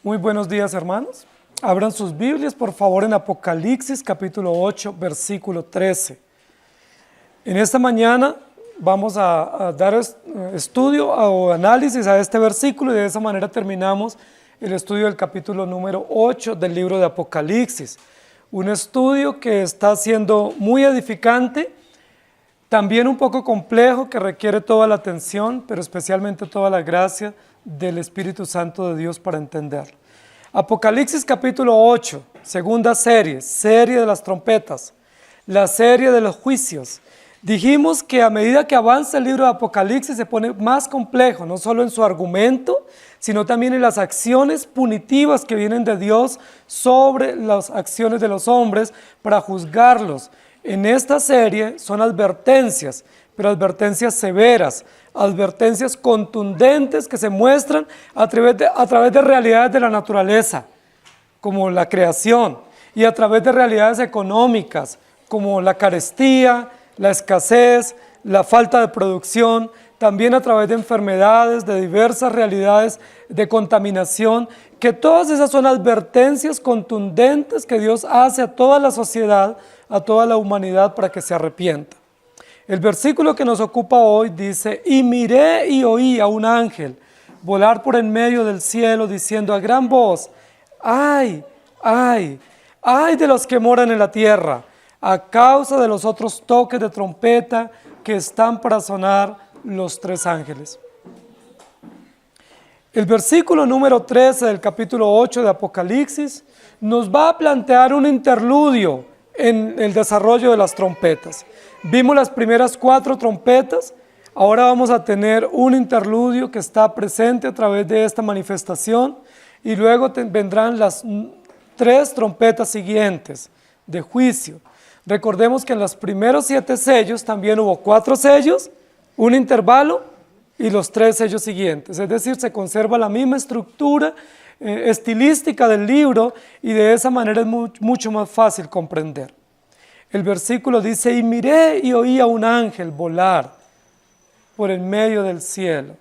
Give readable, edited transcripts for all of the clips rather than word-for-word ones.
Muy buenos días, hermanos. Abran sus Biblias, por favor, en Apocalipsis, capítulo 8, versículo 13. En esta mañana vamos a dar estudio o análisis a este versículo y de esa manera terminamos el estudio del capítulo número 8 del libro de Apocalipsis. Un estudio que está siendo muy edificante, también un poco complejo, que requiere toda la atención, pero especialmente toda la gracia del Espíritu Santo de Dios para entender. Apocalipsis capítulo 8, segunda serie de las trompetas, la serie de los juicios. Dijimos que a medida que avanza el libro de Apocalipsis se pone más complejo, no solo en su argumento, sino también en las acciones punitivas que vienen de Dios sobre las acciones de los hombres para juzgarlos. En esta serie son advertencias, pero advertencias severas, advertencias contundentes que se muestran a través de realidades de la naturaleza, como la creación, y a través de realidades económicas, como la carestía, la escasez, la falta de producción, también a través de enfermedades, de diversas realidades de contaminación, que todas esas son advertencias contundentes que Dios hace a toda la sociedad, a toda la humanidad para que se arrepienta. El versículo que nos ocupa hoy dice: y miré y oí a un ángel volar por en medio del cielo diciendo a gran voz: ¡ay, ay, ay de los que moran en la tierra, a causa de los otros toques de trompeta que están para sonar los tres ángeles! El versículo número 13 del capítulo 8 de Apocalipsis nos va a plantear un interludio en el desarrollo de las trompetas. Vimos las primeras 4 trompetas, ahora vamos a tener un interludio que está presente a través de esta manifestación y luego vendrán las 3 trompetas siguientes de juicio. Recordemos que en los primeros 7 sellos también hubo 4 sellos, un intervalo y los 3 sellos siguientes, es decir, se conserva la misma estructura estilística del libro y de esa manera es mucho más fácil comprender. El versículo dice: y miré y oí a un ángel volar por el medio del cielo.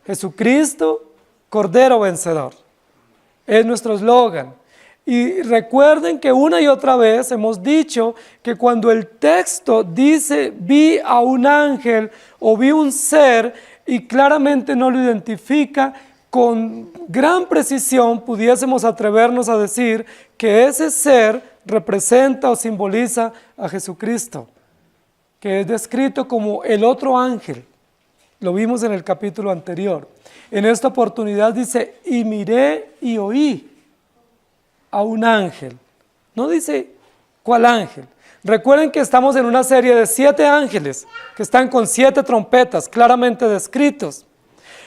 Jesucristo, Cordero Vencedor, es nuestro eslogan. Y recuerden que una y otra vez hemos dicho que cuando el texto dice vi a un ángel o vi un ser y claramente no lo identifica, con gran precisión pudiésemos atrevernos a decir que ese ser representa o simboliza a Jesucristo, que es descrito como el otro ángel. Lo vimos en el capítulo anterior. En esta oportunidad dice: y miré y oí a un ángel. No dice cuál ángel. Recuerden que estamos en una serie de 7 ángeles que están con 7 trompetas claramente descritos.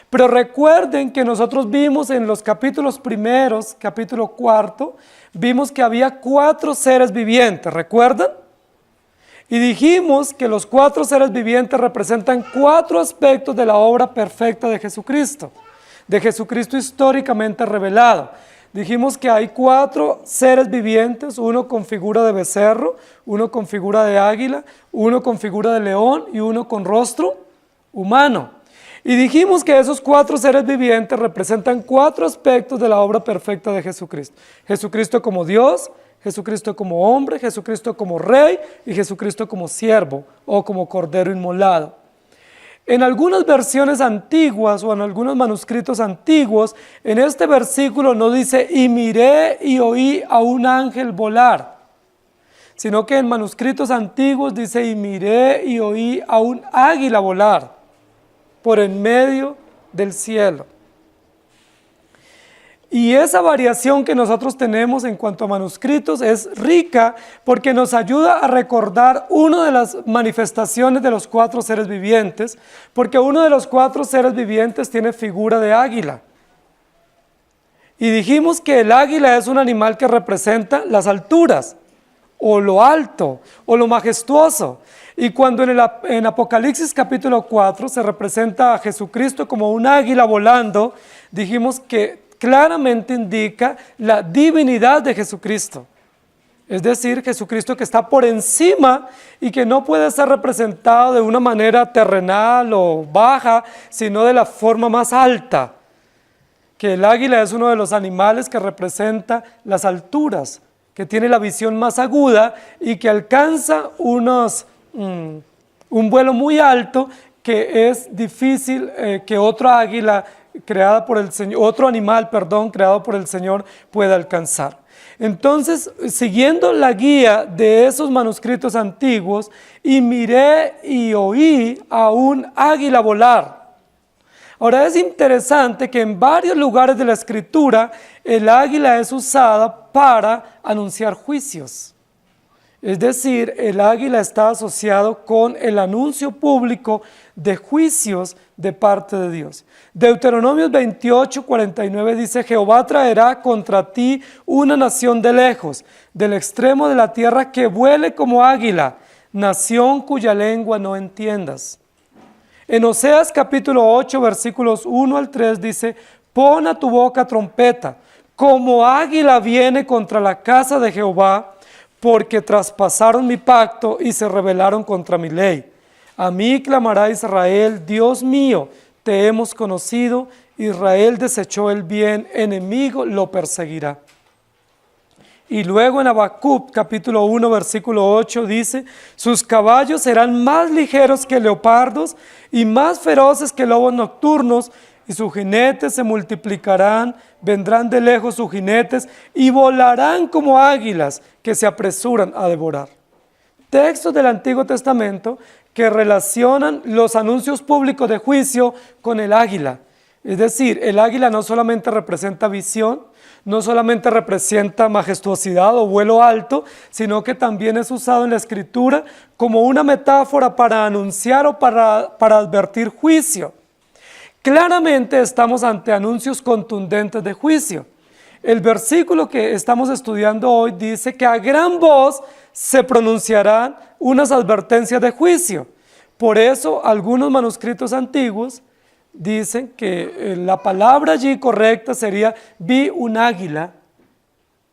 Pero recuerden que nosotros vimos en los capítulos primeros, capítulo 4, vimos que había 4 seres vivientes, ¿recuerdan? Y dijimos que los 4 seres vivientes representan 4 aspectos de la obra perfecta de Jesucristo históricamente revelado. Dijimos que hay 4 seres vivientes, uno con figura de becerro, uno con figura de águila, uno con figura de león y uno con rostro humano. Y dijimos que esos 4 seres vivientes representan 4 aspectos de la obra perfecta de Jesucristo. Jesucristo como Dios, Jesucristo como hombre, Jesucristo como rey y Jesucristo como siervo o como cordero inmolado. En algunas versiones antiguas o en algunos manuscritos antiguos, en este versículo no dice y miré y oí a un ángel volar, sino que en manuscritos antiguos dice y miré y oí a un águila volar por en medio del cielo. Y esa variación que nosotros tenemos en cuanto a manuscritos es rica porque nos ayuda a recordar una de las manifestaciones de los 4 seres vivientes, porque uno de los 4 seres vivientes tiene figura de águila. Y dijimos que el águila es un animal que representa las alturas, o lo alto, o lo majestuoso. Y cuando en Apocalipsis capítulo 4 se representa a Jesucristo como un águila volando, dijimos que claramente indica la divinidad de Jesucristo. Es decir, Jesucristo que está por encima y que no puede ser representado de una manera terrenal o baja, sino de la forma más alta, que el águila es uno de los animales que representa las alturas, que tiene la visión más aguda y que alcanza un vuelo muy alto que es difícil que otro águila creada por el Señor, otro animal, perdón, creado por el Señor pueda alcanzar. Entonces, siguiendo la guía de esos manuscritos antiguos, y miré y oí a un águila volar. Ahora es interesante que en varios lugares de la Escritura el águila es usada para anunciar juicios. Es decir, el águila está asociado con el anuncio público de juicios de parte de Dios. Deuteronomios 28:49 dice: Jehová traerá contra ti una nación de lejos, del extremo de la tierra, que vuele como águila, nación cuya lengua no entiendas. En Oseas capítulo 8, versículos 1 al 3 dice: pon a tu boca trompeta, como águila viene contra la casa de Jehová, porque traspasaron mi pacto y se rebelaron contra mi ley. A mí clamará Israel: Dios mío, te hemos conocido. Israel desechó el bien, enemigo lo perseguirá. Y luego en Habacuc capítulo 1 versículo 8 dice: sus caballos serán más ligeros que leopardos y más feroces que lobos nocturnos, y sus jinetes se multiplicarán, vendrán de lejos sus jinetes y volarán como águilas que se apresuran a devorar. Textos del Antiguo Testamento que relacionan los anuncios públicos de juicio con el águila. Es decir, el águila no solamente representa visión, no solamente representa majestuosidad o vuelo alto, sino que también es usado en la Escritura como una metáfora para anunciar o para advertir juicio. Claramente estamos ante anuncios contundentes de juicio. El versículo que estamos estudiando hoy dice que a gran voz se pronunciarán unas advertencias de juicio. Por eso algunos manuscritos antiguos dicen que la palabra allí correcta sería: vi un águila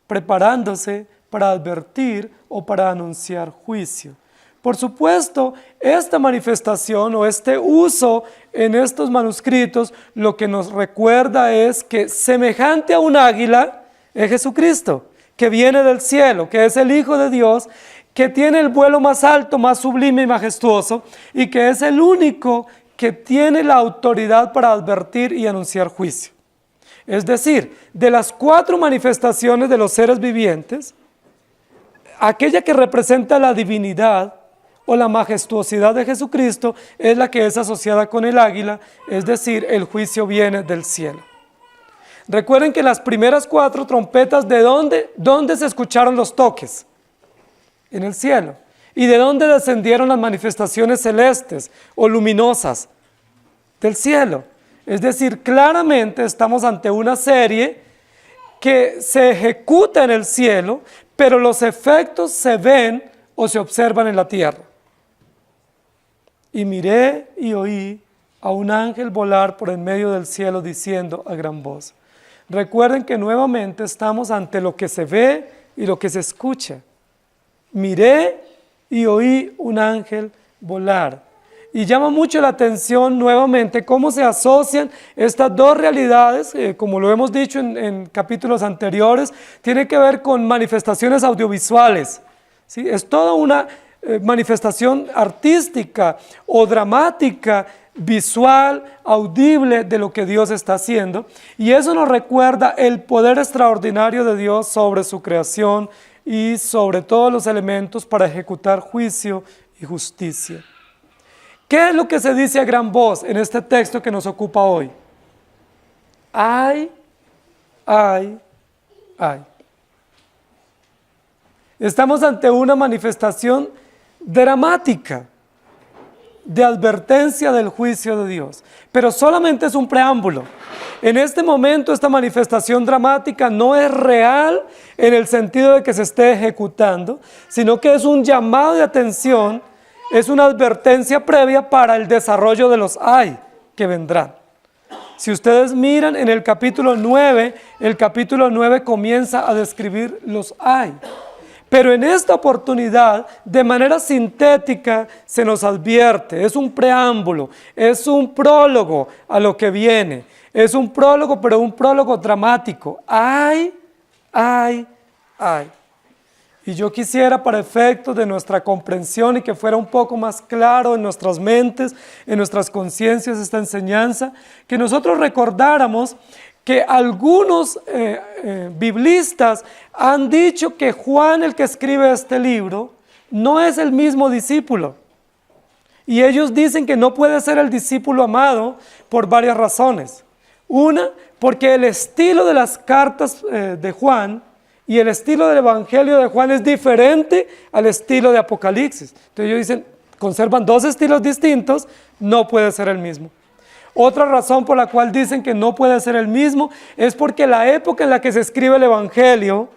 preparándose para advertir o para anunciar juicio. Por supuesto, esta manifestación o este uso en estos manuscritos lo que nos recuerda es que semejante a un águila es Jesucristo, que viene del cielo, que es el Hijo de Dios, que tiene el vuelo más alto, más sublime y majestuoso, y que es el único que tiene la autoridad para advertir y anunciar juicio. Es decir, de las 4 manifestaciones de los seres vivientes, aquella que representa la divinidad o la majestuosidad de Jesucristo es la que es asociada con el águila, es decir, el juicio viene del cielo. Recuerden que las primeras 4 trompetas, ¿de dónde se escucharon los toques? En el cielo. ¿Y de dónde descendieron las manifestaciones celestes o luminosas? Del cielo. Es decir, claramente estamos ante una serie que se ejecuta en el cielo, pero los efectos se ven o se observan en la tierra. Y miré y oí a un ángel volar por en medio del cielo diciendo a gran voz. Recuerden que nuevamente estamos ante lo que se ve y lo que se escucha. Miré y oí un ángel volar. Y llama mucho la atención nuevamente cómo se asocian estas dos realidades, como lo hemos dicho en capítulos anteriores, tiene que ver con manifestaciones audiovisuales. ¿Sí? Es toda una manifestación artística o dramática, visual, audible de lo que Dios está haciendo. Y eso nos recuerda el poder extraordinario de Dios sobre su creación y sobre todos los elementos para ejecutar juicio y justicia. ¿Qué es lo que se dice a gran voz en este texto que nos ocupa hoy? ¡Ay, ay, ay! Estamos ante una manifestación dramática de advertencia del juicio de Dios, pero solamente es un preámbulo. En este momento esta manifestación dramática no es real en el sentido de que se esté ejecutando, sino que es un llamado de atención, es una advertencia previa para el desarrollo de los ay que vendrán. Si ustedes miran en el capítulo 9, el capítulo 9 comienza a describir los ay. Pero en esta oportunidad, de manera sintética, se nos advierte, es un preámbulo, es un prólogo a lo que viene. Es un prólogo, pero un prólogo dramático. ¡Ay, ay, ay! Y yo quisiera, para efectos de nuestra comprensión y que fuera un poco más claro en nuestras mentes, en nuestras conciencias esta enseñanza, que nosotros recordáramos que algunos biblistas han dicho que Juan, el que escribe este libro, no es el mismo discípulo. Y ellos dicen que no puede ser el discípulo amado por varias razones. Una, porque el estilo de las cartas de Juan y el estilo del Evangelio de Juan es diferente al estilo de Apocalipsis. Entonces ellos dicen, conservan dos estilos distintos, no puede ser el mismo. Otra razón por la cual dicen que no puede ser el mismo es porque la época en la que se escribe el Evangelio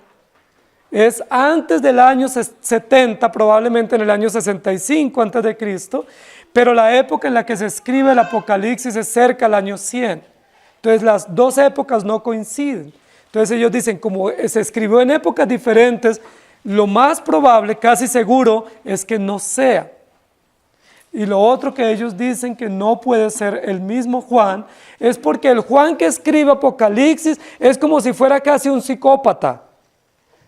es antes del año 70, probablemente en el año 65 antes de Cristo, pero la época en la que se escribe el Apocalipsis es cerca del año 100. Entonces las dos épocas no coinciden. Entonces ellos dicen, como se escribió en épocas diferentes, lo más probable, casi seguro, es que no sea. Y lo otro que ellos dicen que no puede ser el mismo Juan, es porque el Juan que escribe Apocalipsis es como si fuera casi un psicópata,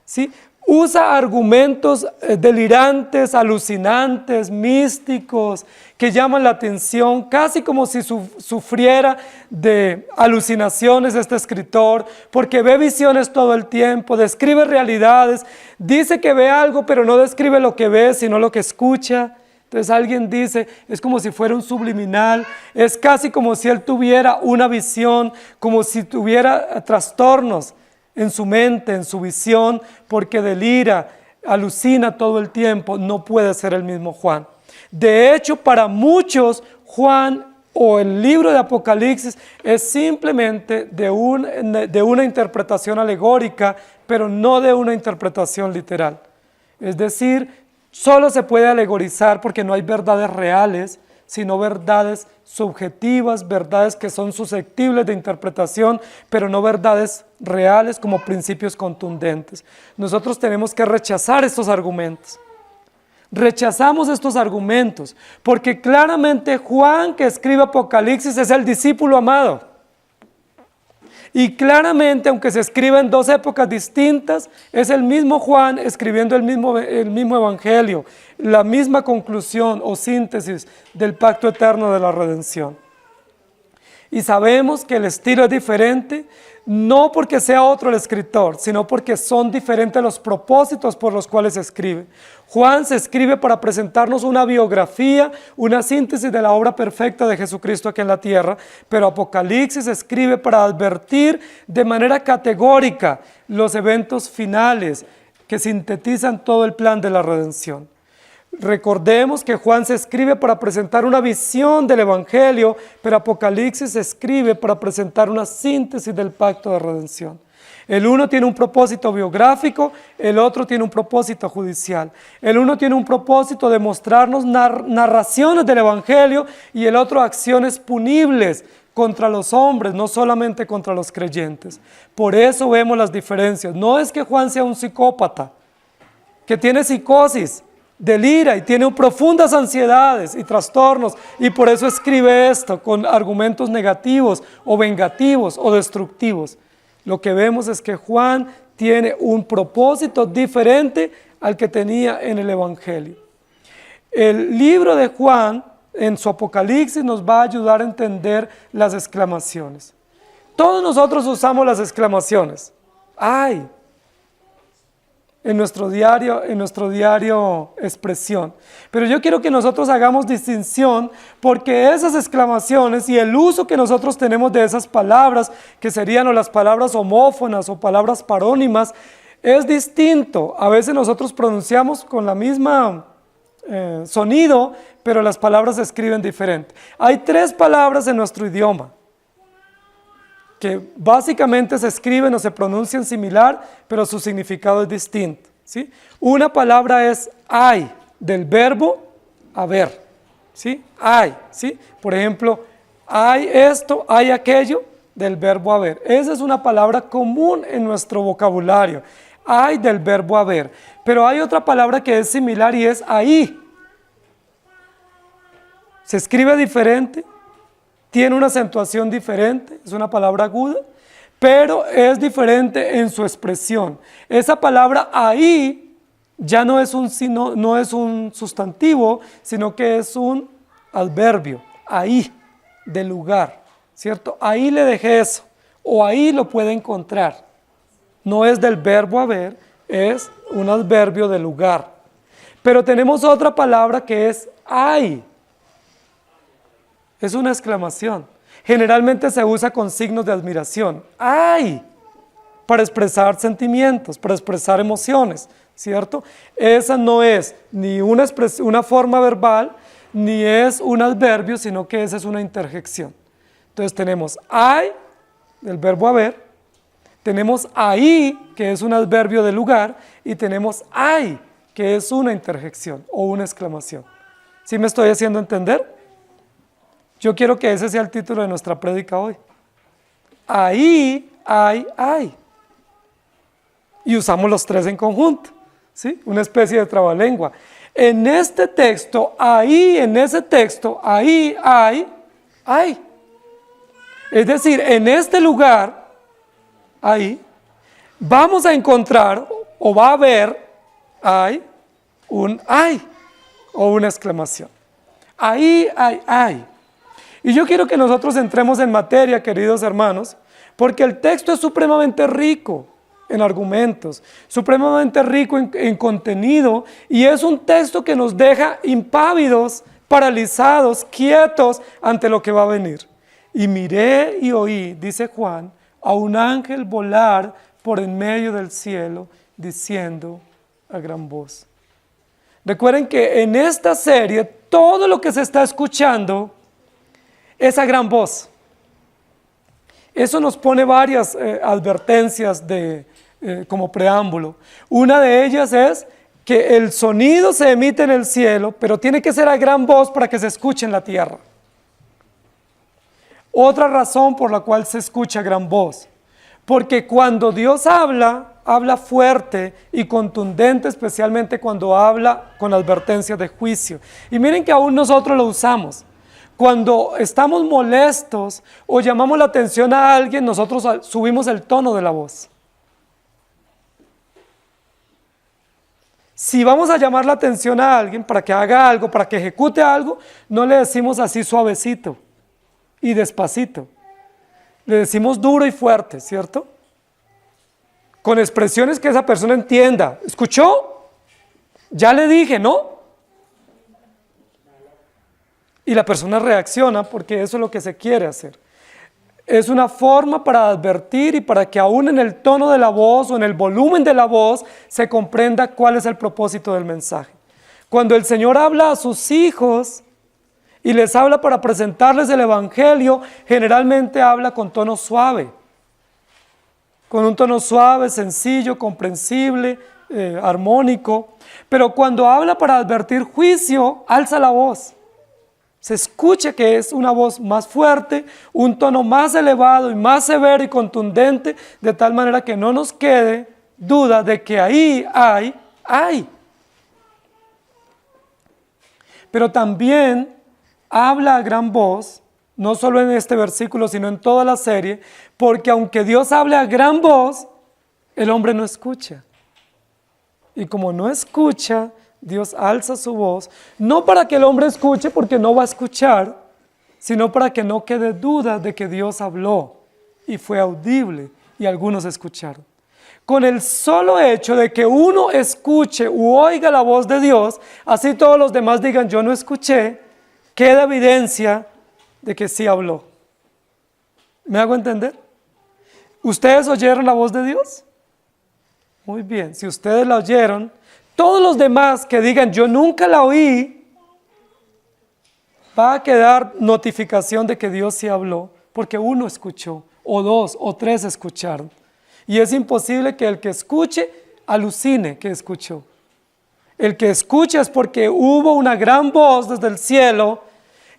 ¿sí? Usa argumentos delirantes, alucinantes, místicos, que llaman la atención, casi como si sufriera de alucinaciones este escritor, porque ve visiones todo el tiempo, describe realidades, dice que ve algo, pero no describe lo que ve, sino lo que escucha. Entonces alguien dice, es como si fuera un subliminal, es casi como si él tuviera una visión, como si tuviera trastornos en su mente, en su visión, porque delira, alucina todo el tiempo, no puede ser el mismo Juan. De hecho, para muchos, Juan o el libro de Apocalipsis es simplemente de una interpretación alegórica, pero no de una interpretación literal. Es decir, solo se puede alegorizar porque no hay verdades reales, sino verdades subjetivas, verdades que son susceptibles de interpretación, pero no verdades reales como principios contundentes. Nosotros tenemos que rechazar estos argumentos. Rechazamos estos argumentos, porque claramente Juan, que escribe Apocalipsis, es el discípulo amado. Y claramente, aunque se escribe en dos épocas distintas, es el mismo Juan escribiendo el mismo Evangelio, la misma conclusión o síntesis del pacto eterno de la redención. Y sabemos que el estilo es diferente, no porque sea otro el escritor, sino porque son diferentes los propósitos por los cuales se escribe. Juan se escribe para presentarnos una biografía, una síntesis de la obra perfecta de Jesucristo aquí en la tierra, pero Apocalipsis se escribe para advertir de manera categórica los eventos finales que sintetizan todo el plan de la redención. Recordemos que Juan se escribe para presentar una visión del Evangelio, pero Apocalipsis se escribe para presentar una síntesis del pacto de redención. El uno tiene un propósito biográfico, el otro tiene un propósito judicial. El uno tiene un propósito de mostrarnos narraciones del Evangelio y el otro acciones punibles contra los hombres, no solamente contra los creyentes. Por eso vemos las diferencias. No es que Juan sea un psicópata, que tiene psicosis, delira y tiene profundas ansiedades y trastornos y por eso escribe esto con argumentos negativos o vengativos o destructivos. Lo que vemos es que Juan tiene un propósito diferente al que tenía en el Evangelio. El libro de Juan en su Apocalipsis nos va a ayudar a entender las exclamaciones. Todos nosotros usamos las exclamaciones. ¡Ay! En nuestro diario expresión. Pero yo quiero que nosotros hagamos distinción porque esas exclamaciones y el uso que nosotros tenemos de esas palabras, que serían o las palabras homófonas o palabras parónimas, es distinto. A veces nosotros pronunciamos con la misma sonido, pero las palabras se escriben diferente. Hay tres palabras en nuestro idioma que básicamente se escriben o se pronuncian similar, pero su significado es distinto, ¿sí? Una palabra es hay, del verbo haber, ¿sí? Hay, ¿sí? Por ejemplo, hay esto, hay aquello, del verbo haber. Esa es una palabra común en nuestro vocabulario, hay del verbo haber. Pero hay otra palabra que es similar y es ahí. Se escribe diferente, tiene una acentuación diferente, es una palabra aguda, pero es diferente en su expresión. Esa palabra ahí ya no es un sustantivo, sino que es un adverbio, ahí, de lugar, ¿cierto? Ahí le dejé eso, o ahí lo puede encontrar. No es del verbo haber, es un adverbio de lugar. Pero tenemos otra palabra que es hay. Es una exclamación. Generalmente se usa con signos de admiración. ¡Ay! Para expresar sentimientos, para expresar emociones, ¿cierto? Esa no es ni una forma verbal, ni es un adverbio, sino que esa es una interjección. Entonces tenemos hay, del verbo haber, tenemos ahí, que es un adverbio de lugar, y tenemos hay, que es una interjección o una exclamación. ¿Sí me estoy haciendo entender? Yo quiero que ese sea el título de nuestra prédica hoy. Ahí, hay. Y usamos los tres en conjunto, ¿sí? Una especie de trabalengua. En este texto, ahí, en ese texto, ahí, hay. Es decir, en este lugar, ahí, vamos a encontrar, o va a haber, un hay, o una exclamación. Ahí, hay. Y yo quiero que nosotros entremos en materia, queridos hermanos, porque el texto es supremamente rico en argumentos, supremamente rico en contenido, y es un texto que nos deja impávidos, paralizados, quietos ante lo que va a venir. Y miré y oí, dice Juan, a un ángel volar por en medio del cielo, diciendo a gran voz. Recuerden que en esta serie todo lo que se está escuchando es a gran voz. Eso nos pone varias advertencias como preámbulo. Una de ellas es que el sonido se emite en el cielo, pero tiene que ser a gran voz para que se escuche en la tierra. Otra razón por la cual se escucha a gran voz, porque cuando Dios habla, habla fuerte y contundente, especialmente cuando habla con advertencias de juicio. Y miren que aún nosotros lo usamos. Cuando estamos molestos o llamamos la atención a alguien, nosotros subimos el tono de la voz. Si vamos a llamar la atención a alguien para que haga algo, para que ejecute algo, no le decimos así suavecito y despacito. Le decimos duro y fuerte, ¿cierto? Con expresiones que esa persona entienda. ¿Escuchó? Ya le dije, ¿no? Y la persona reacciona porque eso es lo que se quiere hacer. Es una forma para advertir y para que aún en el tono de la voz o en el volumen de la voz se comprenda cuál es el propósito del mensaje. Cuando el Señor habla a sus hijos y les habla para presentarles el Evangelio, generalmente habla con tono suave. Con un tono suave, sencillo, comprensible, armónico. Pero cuando habla para advertir juicio, alza la voz. Se escucha que es una voz más fuerte, un tono más elevado y más severo y contundente, de tal manera que no nos quede duda de que ahí hay. Pero también habla a gran voz, no solo en este versículo, sino en toda la serie, porque aunque Dios hable a gran voz, el hombre no escucha. Y como no escucha, Dios alza su voz, no para que el hombre escuche, porque no va a escuchar, sino para que no quede duda de que Dios habló y fue audible y algunos escucharon. Con el solo hecho de que uno escuche u oiga la voz de Dios, así todos los demás digan yo no escuché, queda evidencia de que sí habló. ¿Me hago entender? ¿Ustedes oyeron la voz de Dios? Muy bien, si ustedes la oyeron, todos los demás que digan yo nunca la oí, va a quedar notificación de que Dios sí habló, porque uno escuchó, o dos, o tres escucharon. Y es imposible que el que escuche alucine que escuchó. El que escucha es porque hubo una gran voz desde el cielo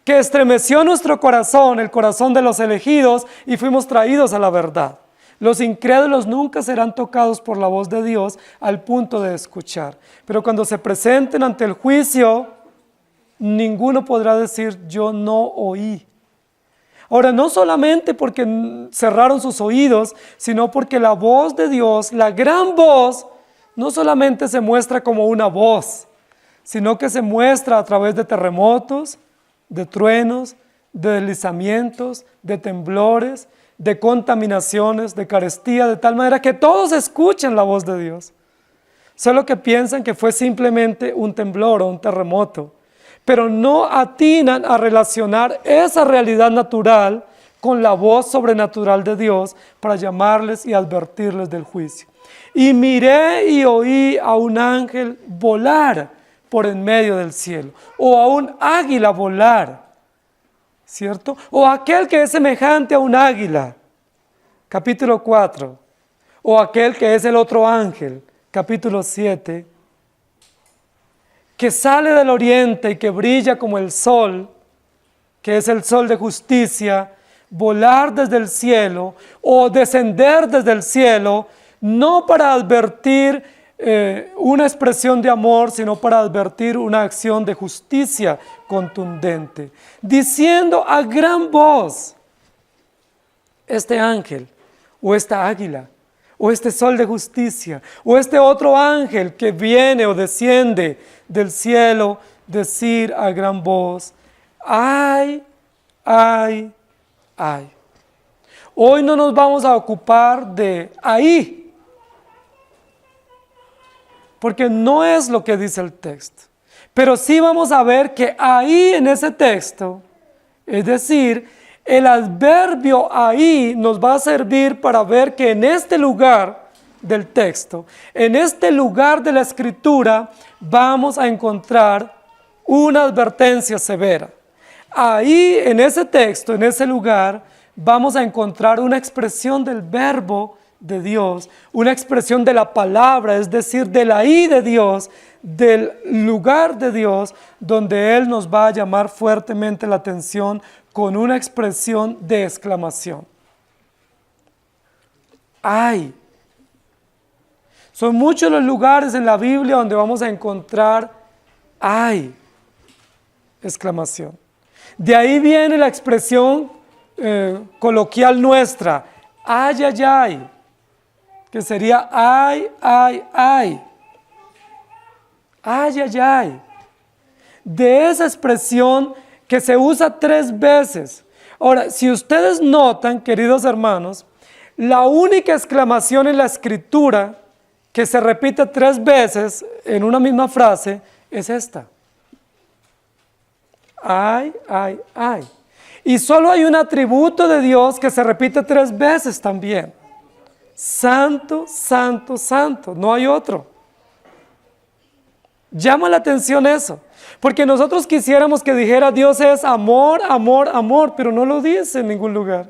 que estremeció nuestro corazón, el corazón de los elegidos, y fuimos traídos a la verdad. Los incrédulos nunca serán tocados por la voz de Dios al punto de escuchar. Pero cuando se presenten ante el juicio, ninguno podrá decir yo no oí. Ahora, no solamente porque cerraron sus oídos, sino porque la voz de Dios, la gran voz, no solamente se muestra como una voz, sino que se muestra a través de terremotos, de truenos, de deslizamientos, de temblores, de contaminaciones, de carestía, de tal manera que todos escuchen la voz de Dios. Solo que piensan que fue simplemente un temblor o un terremoto, pero no atinan a relacionar esa realidad natural con la voz sobrenatural de Dios para llamarles y advertirles del juicio. Y miré y oí a un ángel volar por en medio del cielo, o a un águila volar, ¿cierto? O aquel que es semejante a un águila, capítulo 4, o aquel que es el otro ángel, capítulo 7, que sale del oriente y que brilla como el sol, que es el sol de justicia, volar desde el cielo o descender desde el cielo, no para advertir una expresión de amor, sino para advertir una acción de justicia contundente, diciendo a gran voz, este ángel o esta águila, o este sol de justicia, o este otro ángel que viene o desciende del cielo, decir a gran voz, ay, ay, ay. Hoy no nos vamos a ocupar de ahí, porque no es lo que dice el texto, pero sí vamos a ver que ahí en ese texto, es decir, el adverbio ahí nos va a servir para ver que en este lugar del texto, en este lugar de la escritura, vamos a encontrar una advertencia severa. Ahí, en ese texto, en ese lugar, vamos a encontrar una expresión del verbo de Dios, una expresión de la palabra, es decir, del ahí de Dios, del lugar de Dios, donde Él nos va a llamar fuertemente la atención con una expresión de exclamación. ¡Ay! Son muchos los lugares en la Biblia donde vamos a encontrar ¡ay! Exclamación. De ahí viene la expresión coloquial nuestra, ¡ay, ay, ay! Que sería ¡ay, ay, ay! ¡Ay, ay, ay! De esa expresión que se usa 3 veces. Ahora, si ustedes notan, queridos hermanos, la única exclamación en la escritura que se repite 3 veces en una misma frase es esta. Ay, ay, ay. Y solo hay un atributo de Dios que se repite 3 veces también. Santo, santo, santo. No hay otro. Llama la atención eso. Porque nosotros quisiéramos que dijera Dios es amor, amor, amor, pero no lo dice en ningún lugar.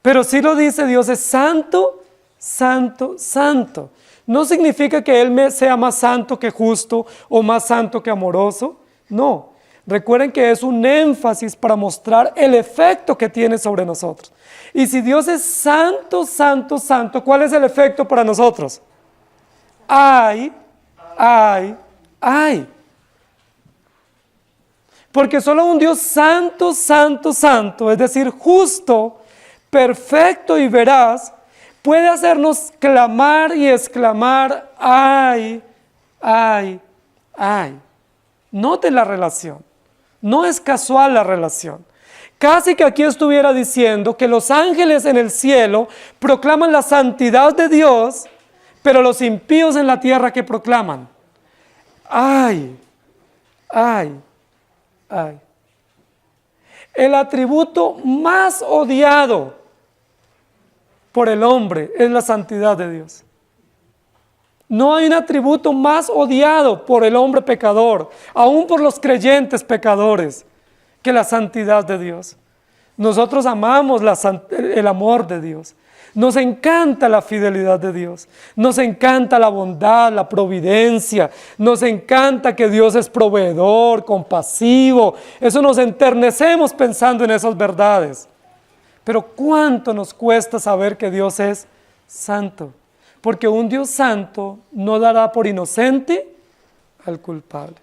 Pero sí lo dice, Dios es santo, santo, santo. No significa que Él sea más santo que justo o más santo que amoroso. No. Recuerden que es un énfasis para mostrar el efecto que tiene sobre nosotros. Y si Dios es santo, santo, santo, ¿cuál es el efecto para nosotros? Ay, ay, ay. Porque solo un Dios santo, santo, santo, es decir, justo, perfecto y veraz, puede hacernos clamar y exclamar, ay, ay, ay. Noten la relación. No es casual la relación. Casi que aquí estuviera diciendo que los ángeles en el cielo proclaman la santidad de Dios, pero los impíos en la tierra que proclaman. Ay, ay, ay. El atributo más odiado por el hombre es la santidad de Dios. No hay un atributo más odiado por el hombre pecador, aún por los creyentes pecadores, que la santidad de Dios. Nosotros amamos el amor de Dios. Nos encanta la fidelidad de Dios. Nos encanta la bondad, la providencia. Nos encanta que Dios es proveedor, compasivo. Eso nos enternecemos pensando en esas verdades. Pero ¿cuánto nos cuesta saber que Dios es santo? Porque un Dios santo no dará por inocente al culpable.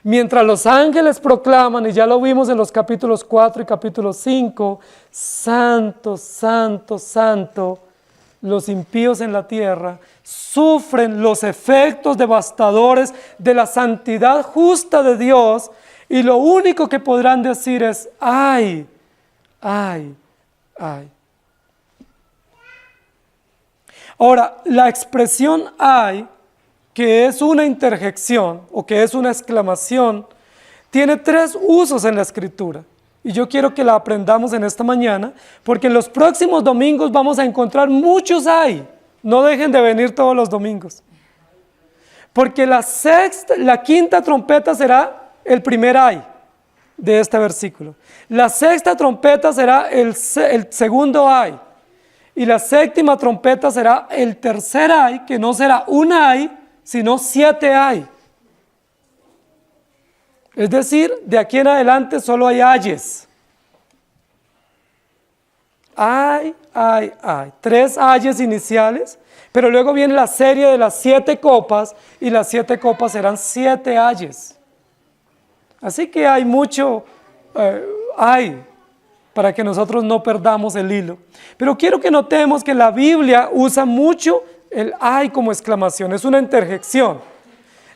Mientras los ángeles proclaman, y ya lo vimos en los capítulos 4 y capítulo 5, santo, santo, santo, los impíos en la tierra sufren los efectos devastadores de la santidad justa de Dios, y lo único que podrán decir es, ay, ay, ay. Ahora, la expresión ay, que es una interjección o que es una exclamación, tiene 3 usos en la Escritura. Y yo quiero que la aprendamos en esta mañana, porque en los próximos domingos vamos a encontrar muchos ay. No dejen de venir todos los domingos. Porque la quinta trompeta será el primer ay de este versículo. La sexta trompeta será el segundo ay. Y la séptima trompeta será el tercer ay, que no será un ay, sino 7 ay. Es decir, de aquí en adelante solo hay ayes. Ay, ay, ay. 3 ayes iniciales, pero luego viene la serie de las 7 copas, y las 7 copas serán 7 ayes. Así que hay mucho ay, para que nosotros no perdamos el hilo. Pero quiero que notemos que la Biblia usa mucho el ay como exclamación, es una interjección.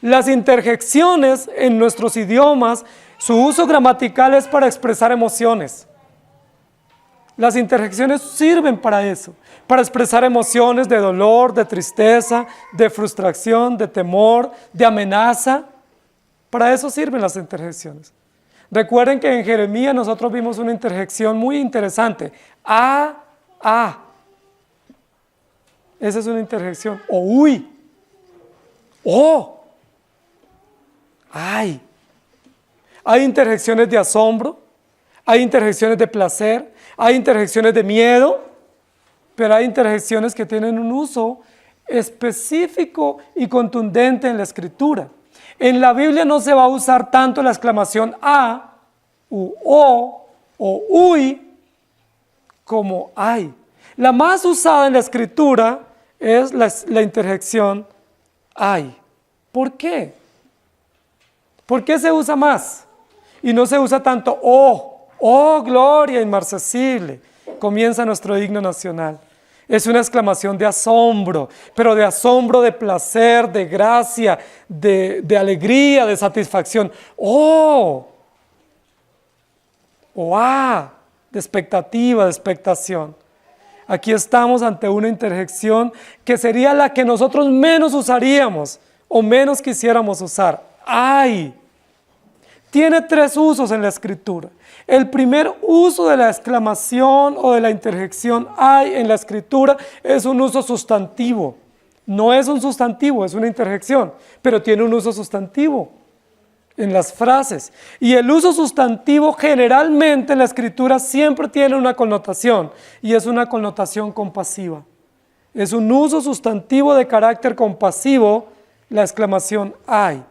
Las interjecciones en nuestros idiomas, su uso gramatical es para expresar emociones. Las interjecciones sirven para eso, para expresar emociones de dolor, de tristeza, de frustración, de temor, de amenaza. Para eso sirven las interjecciones. Recuerden que en Jeremías nosotros vimos una interjección muy interesante. A. Esa es una interjección. O uy. Oh. Ay. Hay interjecciones de asombro, hay interjecciones de placer, hay interjecciones de miedo, pero hay interjecciones que tienen un uso específico y contundente en la Escritura. En la Biblia no se va a usar tanto la exclamación a, u, o uy, como ay. La más usada en la Escritura es la interjección ay. ¿Por qué? ¿Por qué se usa más? Y no se usa tanto oh gloria inmarcesible. Comienza nuestro himno nacional. Es una exclamación de asombro, pero de asombro, de placer, de gracia, de alegría, de satisfacción. ¡Oh! De expectativa, de expectación. Aquí estamos ante una interjección que sería la que nosotros menos usaríamos o menos quisiéramos usar. ¡Ay! Tiene 3 usos en la Escritura. El primer uso de la exclamación o de la interjección ay en la Escritura es un uso sustantivo. No es un sustantivo, es una interjección, pero tiene un uso sustantivo en las frases. Y el uso sustantivo generalmente en la Escritura siempre tiene una connotación, y es una connotación compasiva. Es un uso sustantivo de carácter compasivo, la exclamación ay.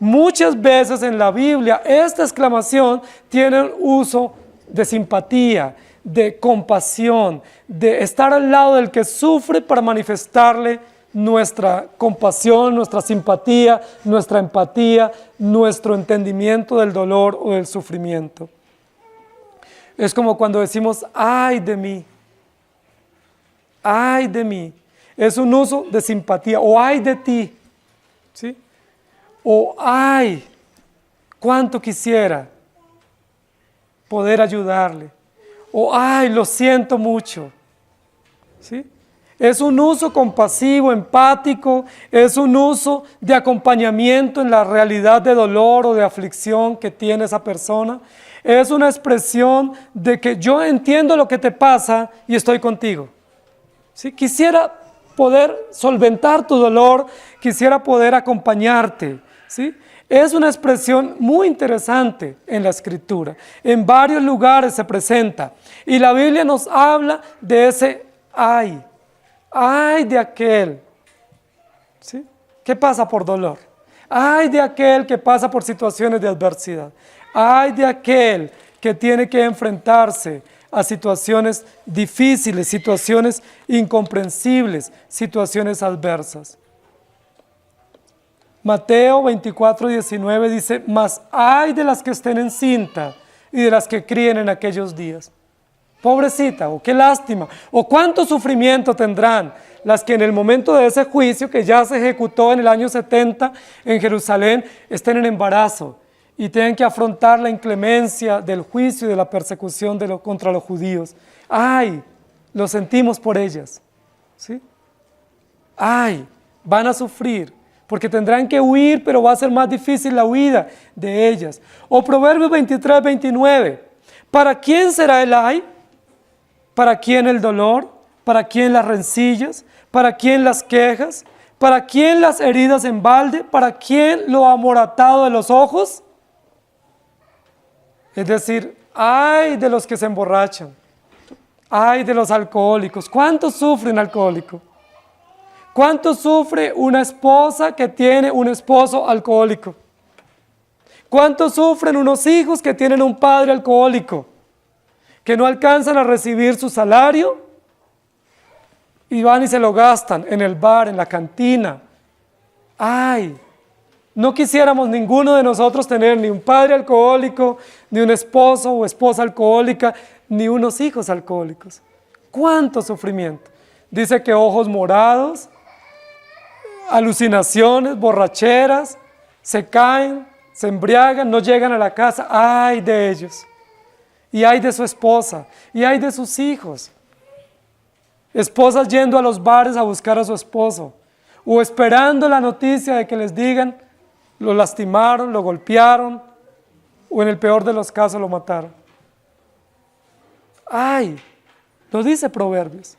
Muchas veces en la Biblia esta exclamación tiene un uso de simpatía, de compasión, de estar al lado del que sufre para manifestarle nuestra compasión, nuestra simpatía, nuestra empatía, nuestro entendimiento del dolor o del sufrimiento. Es como cuando decimos, ay de mí, ay de mí. Es un uso de simpatía, o ay de ti, ¿sí? O ay, cuánto quisiera poder ayudarle. O ay, lo siento mucho. ¿Sí? Es un uso compasivo, empático, es un uso de acompañamiento en la realidad de dolor o de aflicción que tiene esa persona. Es una expresión de que yo entiendo lo que te pasa y estoy contigo. ¿Sí? Quisiera poder solventar tu dolor, quisiera poder acompañarte. ¿Sí? Es una expresión muy interesante en la Escritura. En varios lugares se presenta. Y la Biblia nos habla de ese ay. Ay de aquel, ¿sí? que pasa por dolor. Ay de aquel que pasa por situaciones de adversidad. Ay de aquel que tiene que enfrentarse a situaciones difíciles, situaciones incomprensibles, situaciones adversas. Mateo 24:19 dice, mas ay de las que estén encinta y de las que críen en aquellos días. Pobrecita, o qué lástima, o cuánto sufrimiento tendrán las que en el momento de ese juicio que ya se ejecutó en el año 70 en Jerusalén, estén en embarazo y tengan que afrontar la inclemencia del juicio y de la persecución contra los judíos. ¡Ay! Lo sentimos por ellas. ¿Sí? ¡Ay! Van a sufrir, porque tendrán que huir, pero va a ser más difícil la huida de ellas. O Proverbios 23:29. ¿Para quién será el ay? ¿Para quién el dolor? ¿Para quién las rencillas? ¿Para quién las quejas? ¿Para quién las heridas en balde? ¿Para quién lo amoratado de los ojos? Es decir, ay de los que se emborrachan, ay de los alcohólicos. ¿Cuánto sufre un alcohólico? ¿Cuánto sufre una esposa que tiene un esposo alcohólico? ¿Cuánto sufren unos hijos que tienen un padre alcohólico? Que no alcanzan a recibir su salario y van y se lo gastan en el bar, en la cantina. ¡Ay! No quisiéramos ninguno de nosotros tener ni un padre alcohólico, ni un esposo o esposa alcohólica, ni unos hijos alcohólicos. ¡Cuánto sufrimiento! Dice que ojos morados, alucinaciones, borracheras, se caen, se embriagan, no llegan a la casa. ¡Ay de ellos! Y hay de su esposa, y hay de sus hijos. Esposas yendo a los bares a buscar a su esposo, o esperando la noticia de que les digan, lo lastimaron, lo golpearon, o en el peor de los casos lo mataron. ¡Ay! Lo dice Proverbios.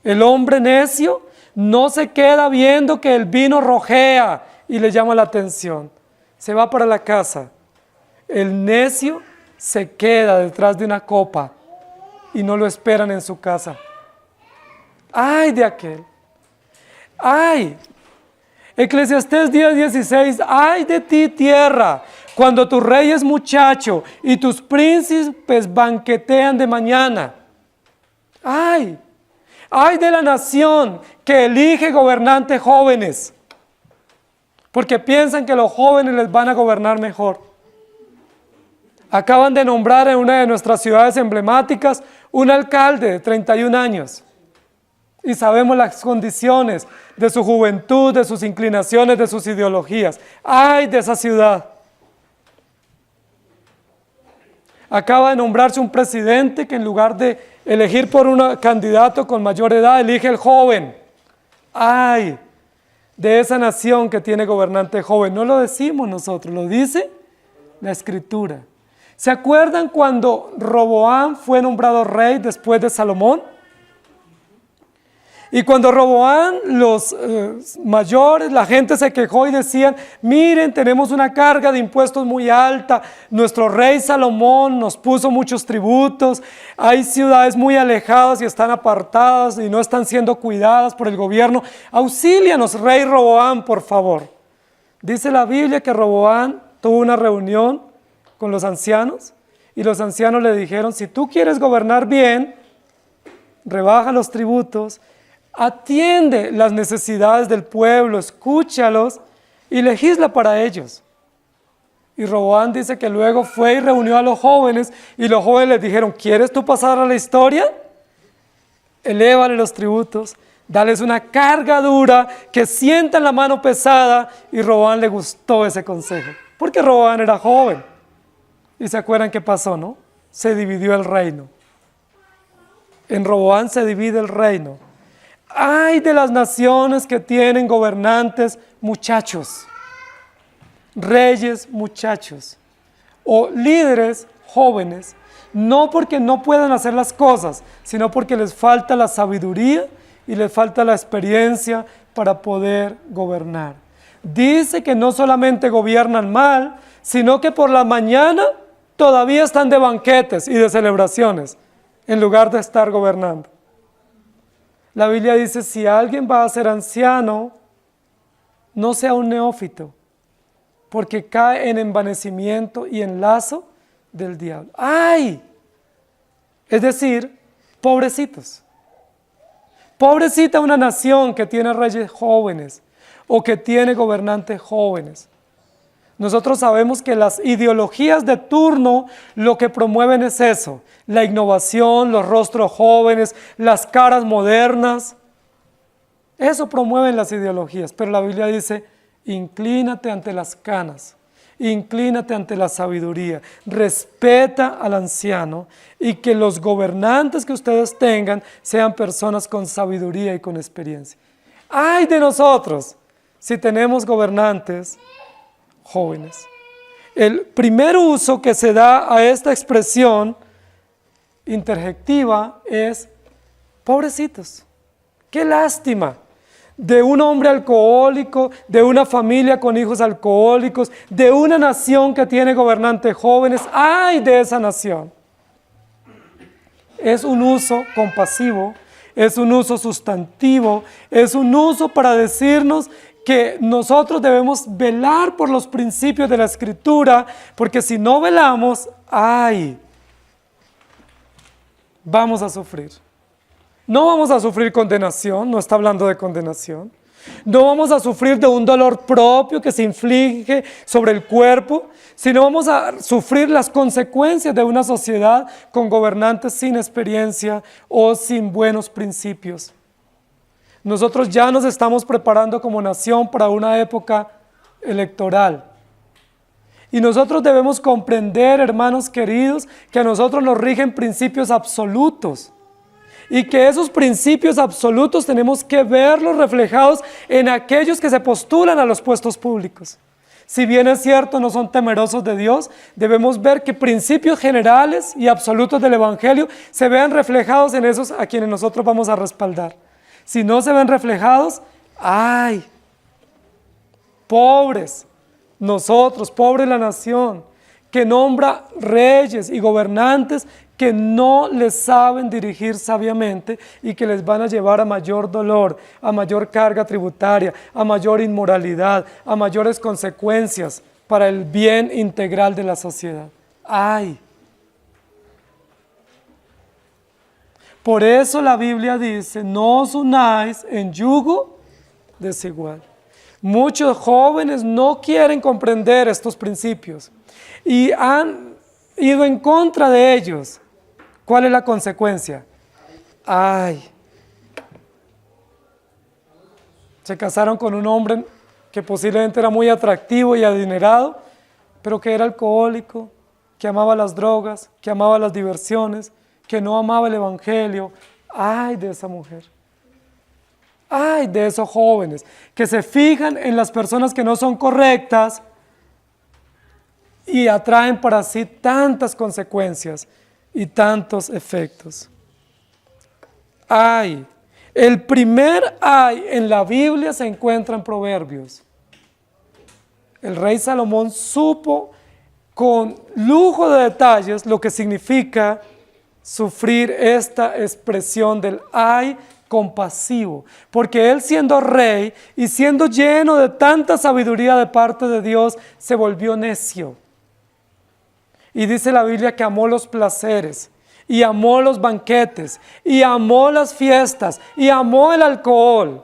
El hombre necio no se queda viendo que el vino rojea y le llama la atención. Se va para la casa. El necio se queda detrás de una copa y no lo esperan en su casa. ¡Ay de aquel! ¡Ay! Eclesiastés 10:16, ¡ay de ti tierra! Cuando tu rey es muchacho y tus príncipes banquetean de mañana. ¡Ay! ¡Ay de la nación que elige gobernantes jóvenes! Porque piensan que los jóvenes les van a gobernar mejor. Acaban de nombrar en una de nuestras ciudades emblemáticas un alcalde de 31 años. Y sabemos las condiciones de su juventud, de sus inclinaciones, de sus ideologías. ¡Ay de esa ciudad! Acaba de nombrarse un presidente que en lugar de elegir por un candidato con mayor edad, elige el joven. ¡Ay de esa nación que tiene gobernante joven! No lo decimos nosotros, lo dice la Escritura. ¿Se acuerdan cuando Roboam fue nombrado rey después de Salomón? Y cuando Roboam, los mayores, la gente se quejó y decían, miren, tenemos una carga de impuestos muy alta, nuestro rey Salomón nos puso muchos tributos, hay ciudades muy alejadas y están apartadas y no están siendo cuidadas por el gobierno, auxílianos, rey Roboam, por favor. Dice la Biblia que Roboam tuvo una reunión con los ancianos y los ancianos le dijeron, si tú quieres gobernar bien, rebaja los tributos, atiende las necesidades del pueblo, escúchalos y legisla para ellos. Y Roboam dice que luego fue y reunió a los jóvenes y los jóvenes les dijeron, ¿quieres tú pasar a la historia? Elévale los tributos, dales una carga dura, que sientan la mano pesada. Y Roboam le gustó ese consejo, porque Roboam era joven. Y se acuerdan qué pasó, ¿no? Se dividió el reino. En Roboam se divide el reino. ¡Ay de las naciones que tienen gobernantes muchachos! Reyes muchachos. O líderes jóvenes. No porque no puedan hacer las cosas, sino porque les falta la sabiduría y les falta la experiencia para poder gobernar. Dice que no solamente gobiernan mal, sino que por la mañana todavía están de banquetes y de celebraciones, en lugar de estar gobernando. La Biblia dice, si alguien va a ser anciano, no sea un neófito, porque cae en envanecimiento y en lazo del diablo. ¡Ay! Es decir, pobrecitos. Pobrecita una nación que tiene reyes jóvenes, o que tiene gobernantes jóvenes. Nosotros sabemos que las ideologías de turno lo que promueven es eso, la innovación, los rostros jóvenes, las caras modernas. Eso promueven las ideologías, pero la Biblia dice, inclínate ante las canas, inclínate ante la sabiduría, respeta al anciano y que los gobernantes que ustedes tengan sean personas con sabiduría y con experiencia. ¡Ay de nosotros si tenemos gobernantes jóvenes! El primer uso que se da a esta expresión interjectiva es, pobrecitos, qué lástima de un hombre alcohólico, de una familia con hijos alcohólicos, de una nación que tiene gobernantes jóvenes. ¡Ay de esa nación! Es un uso compasivo, es un uso sustantivo, es un uso para decirnos que nosotros debemos velar por los principios de la Escritura, porque si no velamos, ¡ay!, vamos a sufrir. No vamos a sufrir condenación, no está hablando de condenación. No vamos a sufrir de un dolor propio que se inflige sobre el cuerpo, sino vamos a sufrir las consecuencias de una sociedad con gobernantes sin experiencia o sin buenos principios. Nosotros ya nos estamos preparando como nación para una época electoral. Y nosotros debemos comprender, hermanos queridos, que a nosotros nos rigen principios absolutos. Y que esos principios absolutos tenemos que verlos reflejados en aquellos que se postulan a los puestos públicos. Si bien es cierto, no son temerosos de Dios, debemos ver que principios generales y absolutos del Evangelio se vean reflejados en esos a quienes nosotros vamos a respaldar. Si no se ven reflejados, ¡ay!, pobres nosotros, pobre la nación, que nombra reyes y gobernantes que no les saben dirigir sabiamente y que les van a llevar a mayor dolor, a mayor carga tributaria, a mayor inmoralidad, a mayores consecuencias para el bien integral de la sociedad. ¡Ay! Por eso la Biblia dice, no os unáis en yugo desigual. Muchos jóvenes no quieren comprender estos principios y han ido en contra de ellos. ¿Cuál es la consecuencia? ¡Ay! Se casaron con un hombre que posiblemente era muy atractivo y adinerado, pero que era alcohólico, que amaba las drogas, que amaba las diversiones, que no amaba el Evangelio. ¡Ay de esa mujer! ¡Ay de esos jóvenes que se fijan en las personas que no son correctas y atraen para sí tantas consecuencias y tantos efectos! ¡Ay! El primer ay en la Biblia se encuentra en Proverbios. El rey Salomón supo con lujo de detalles lo que significa sufrir esta expresión del ay compasivo, porque él, siendo rey y siendo lleno de tanta sabiduría de parte de Dios, se volvió necio. Y dice la Biblia que amó los placeres, y amó los banquetes, y amó las fiestas, y amó el alcohol.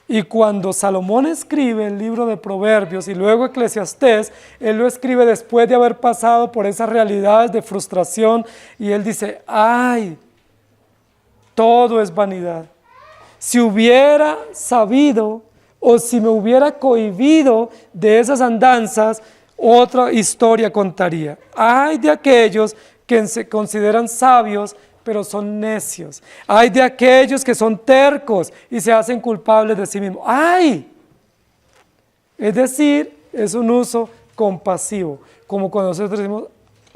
Y cuando Salomón escribe el libro de Proverbios y luego Eclesiastés, él lo escribe después de haber pasado por esas realidades de frustración, y él dice, ¡ay! Todo es vanidad. Si hubiera sabido o si me hubiera cohibido de esas andanzas, otra historia contaría. ¡Ay de aquellos que se consideran sabios, pero son necios! ¡Ay de aquellos que son tercos y se hacen culpables de sí mismos! ¡Ay! Es decir, es un uso compasivo, como cuando nosotros decimos,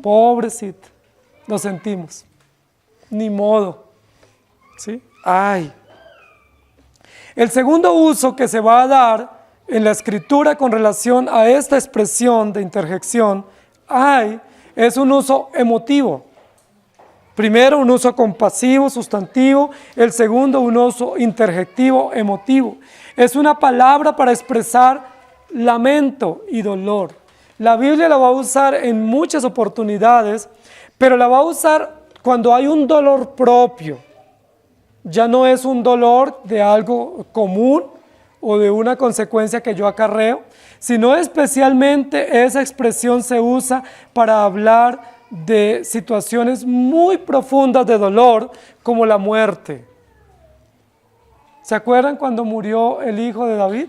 pobrecito, lo sentimos, ni modo. ¿Sí? ¡Ay! El segundo uso que se va a dar en la Escritura con relación a esta expresión de interjección, ¡ay!, es un uso emotivo. Primero, un uso compasivo, sustantivo. El segundo, un uso interjectivo, emotivo. Es una palabra para expresar lamento y dolor. La Biblia la va a usar en muchas oportunidades, pero la va a usar cuando hay un dolor propio. Ya no es un dolor de algo común o de una consecuencia que yo acarreo, sino especialmente esa expresión se usa para hablar de situaciones muy profundas de dolor, como la muerte. ¿Se acuerdan cuando murió el hijo de David?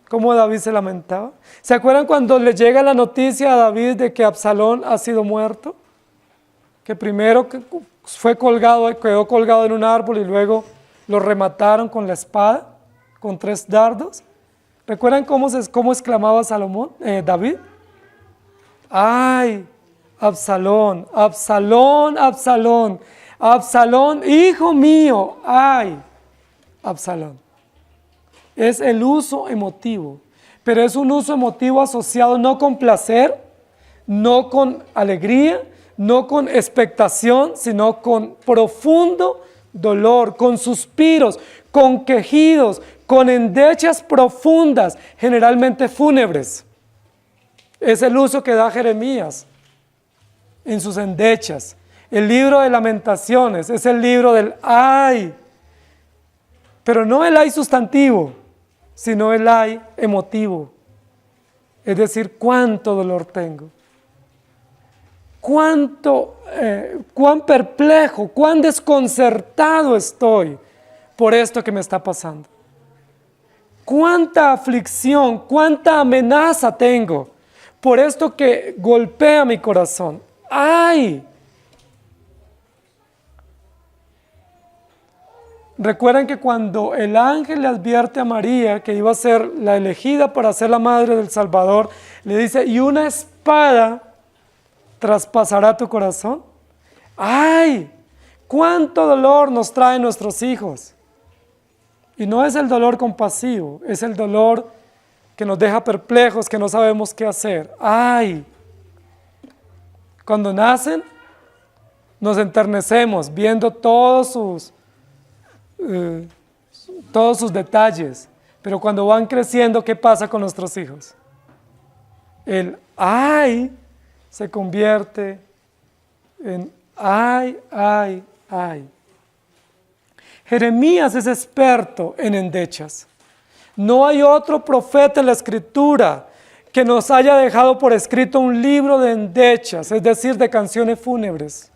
¿Cómo David se lamentaba? ¿Se acuerdan cuando le llega la noticia a David de que Absalón ha sido muerto? Que primero fue colgado, quedó colgado en un árbol y luego lo remataron con la espada, con 3 dardos. ¿Recuerdan cómo exclamaba David? ¡Ay! Absalón, Absalón, Absalón, Absalón, hijo mío, ¡ay! Absalón. Es el uso emotivo, pero es un uso emotivo asociado no con placer, no con alegría, no con expectación, sino con profundo dolor, con suspiros, con quejidos, con endechas profundas, generalmente fúnebres. Es el uso que da Jeremías en sus endechas. El libro de Lamentaciones es el libro del ay, pero no el ay sustantivo, sino el ay emotivo. Es decir, cuánto dolor tengo. Cuán perplejo, cuán desconcertado estoy por esto que me está pasando. Cuánta aflicción, cuánta amenaza tengo por esto que golpea mi corazón. ¡Ay! Recuerden que cuando el ángel le advierte a María que iba a ser la elegida para ser la madre del Salvador, le dice, y una espada traspasará tu corazón. ¡Ay! ¡Cuánto dolor nos traen nuestros hijos! Y no es el dolor compasivo, es el dolor que nos deja perplejos, que no sabemos qué hacer. ¡Ay! Cuando nacen, nos enternecemos viendo todos sus detalles, pero cuando van creciendo, ¿qué pasa con nuestros hijos? El ¡ay! Se convierte en ¡ay, ay, ay! Jeremías es experto en endechas. No hay otro profeta en la Escritura que nos haya dejado por escrito un libro de endechas, es decir, de canciones fúnebres,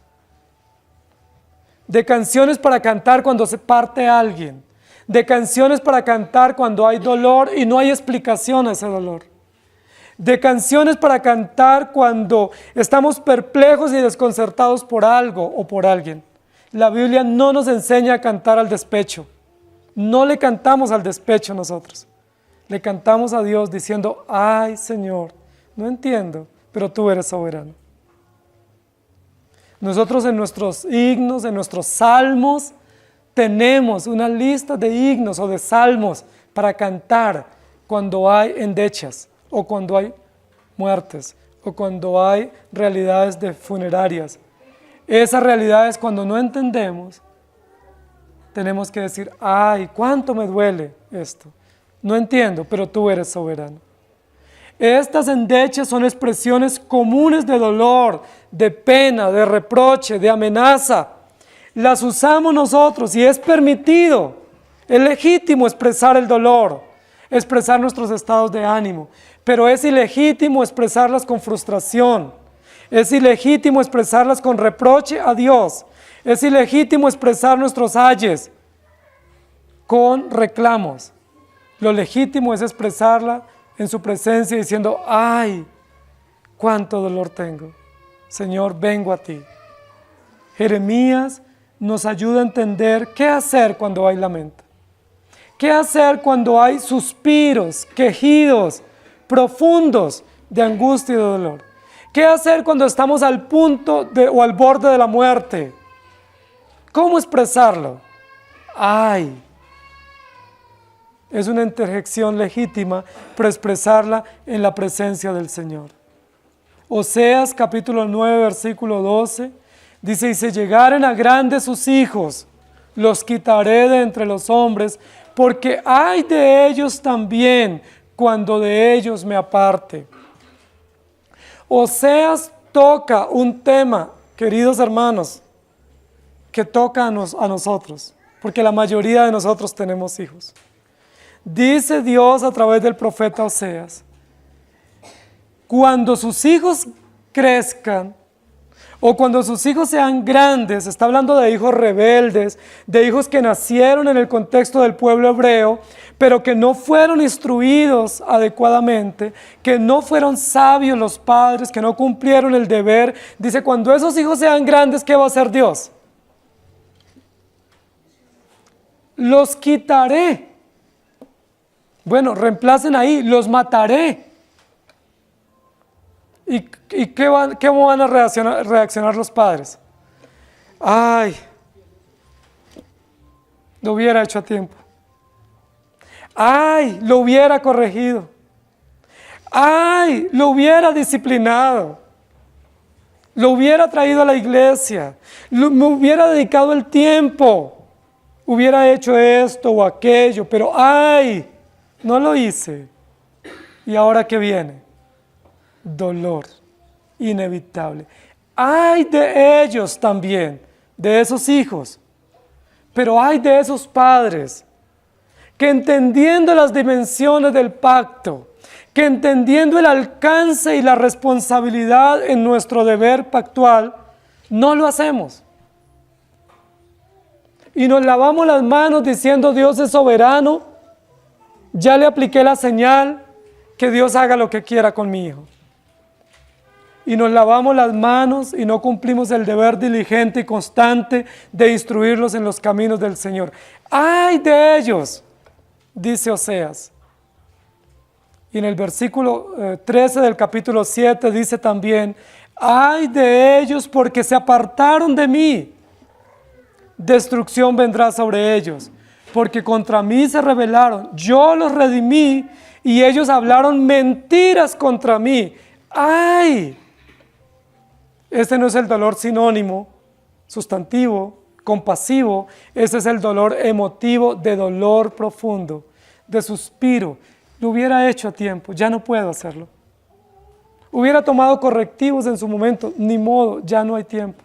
de canciones para cantar cuando se parte alguien, de canciones para cantar cuando hay dolor y no hay explicación a ese dolor, de canciones para cantar cuando estamos perplejos y desconcertados por algo o por alguien. La Biblia no nos enseña a cantar al despecho. No le cantamos al despecho nosotros. Le cantamos a Dios diciendo, ay Señor, no entiendo, pero tú eres soberano. Nosotros en nuestros himnos, en nuestros salmos, tenemos una lista de himnos o de salmos para cantar cuando hay endechas, o cuando hay muertes, o cuando hay realidades funerarias. Esas realidades, cuando no entendemos, tenemos que decir, ay, cuánto me duele esto. No entiendo, pero tú eres soberano. Estas endechas son expresiones comunes de dolor, de pena, de reproche, de amenaza. Las usamos nosotros y es permitido, es legítimo expresar el dolor, expresar nuestros estados de ánimo, pero es ilegítimo expresarlas con frustración, es ilegítimo expresarlas con reproche a Dios, es ilegítimo expresar nuestros ayes con reclamos. Lo legítimo es expresarla en su presencia diciendo, ay, cuánto dolor tengo. Señor, vengo a ti. Jeremías nos ayuda a entender qué hacer cuando hay lamento. ¿Qué hacer cuando hay suspiros, quejidos profundos de angustia y de dolor? ¿Qué hacer cuando estamos al punto o al borde de la muerte? ¿Cómo expresarlo? ¡Ay! Es una interjección legítima para expresarla en la presencia del Señor. Oseas capítulo 9, versículo 12, dice, y si llegaren a grandes sus hijos, los quitaré de entre los hombres, porque hay de ellos también cuando de ellos me aparte. Oseas toca un tema, queridos hermanos, que toca a nosotros. porque la mayoría de nosotros tenemos hijos. Dice Dios a través del profeta Oseas, cuando sus hijos crezcan, o cuando sus hijos sean grandes, está hablando de hijos rebeldes, de hijos que nacieron en el contexto del pueblo hebreo, pero que no fueron instruidos adecuadamente, que no fueron sabios los padres, que no cumplieron el deber. Dice, cuando esos hijos sean grandes, ¿qué va a hacer Dios? Los quitaré. Bueno, reemplacen ahí, los mataré. ¿Y cómo van a reaccionar los padres? Ay, lo hubiera hecho a tiempo. Ay, lo hubiera corregido. Ay, lo hubiera disciplinado. Lo hubiera traído a la iglesia. Me hubiera dedicado el tiempo. Hubiera hecho esto o aquello, pero ay, no lo hice. ¿Y ahora qué viene? Dolor inevitable. Ay de ellos también, de esos hijos, pero ay de esos padres que entendiendo las dimensiones del pacto, que entendiendo el alcance y la responsabilidad en nuestro deber pactual, no lo hacemos. Y nos lavamos las manos diciendo Dios es soberano, ya le apliqué la señal, que Dios haga lo que quiera con mi hijo. Y nos lavamos las manos y no cumplimos el deber diligente y constante de instruirlos en los caminos del Señor. ¡Ay de ellos!, dice Oseas. Y en el versículo 13 del capítulo 7 dice también, ¡ay de ellos porque se apartaron de mí! Destrucción vendrá sobre ellos, porque contra mí se rebelaron. Yo los redimí y ellos hablaron mentiras contra mí. ¡Ay! Este no es el dolor sinónimo, sustantivo, compasivo. Este es el dolor emotivo de dolor profundo, de suspiro. Lo hubiera hecho a tiempo, ya no puedo hacerlo. Hubiera tomado correctivos en su momento, ni modo, ya no hay tiempo.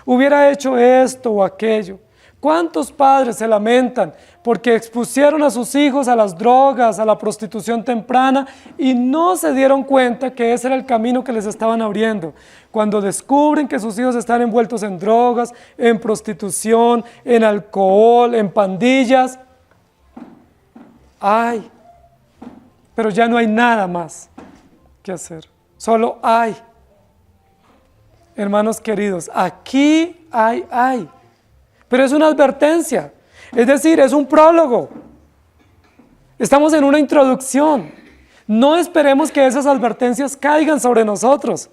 Hubiera hecho esto o aquello. ¿Cuántos padres se lamentan porque expusieron a sus hijos a las drogas, a la prostitución temprana y no se dieron cuenta que ese era el camino que les estaban abriendo? Cuando descubren que sus hijos están envueltos en drogas, en prostitución, en alcohol, en pandillas, ¡ay! Pero ya no hay nada más que hacer, solo hay. Hermanos queridos, aquí hay. Pero es una advertencia, es decir, es un prólogo. Estamos en una introducción. No esperemos que esas advertencias caigan sobre nosotros.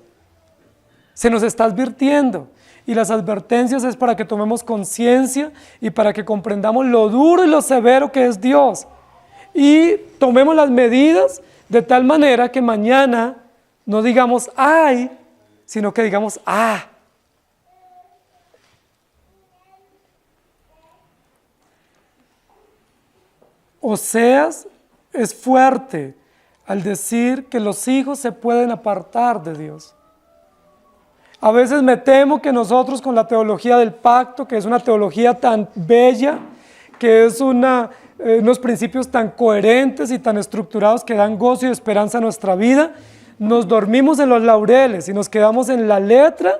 Se nos está advirtiendo. Y las advertencias es para que tomemos conciencia y para que comprendamos lo duro y lo severo que es Dios. Y tomemos las medidas de tal manera que mañana no digamos ay, sino que digamos ah. Oseas es fuerte al decir que los hijos se pueden apartar de Dios. A veces me temo que nosotros con la teología del pacto, que es una teología tan bella, que es unos principios tan coherentes y tan estructurados que dan gozo y esperanza a nuestra vida, nos dormimos en los laureles y nos quedamos en la letra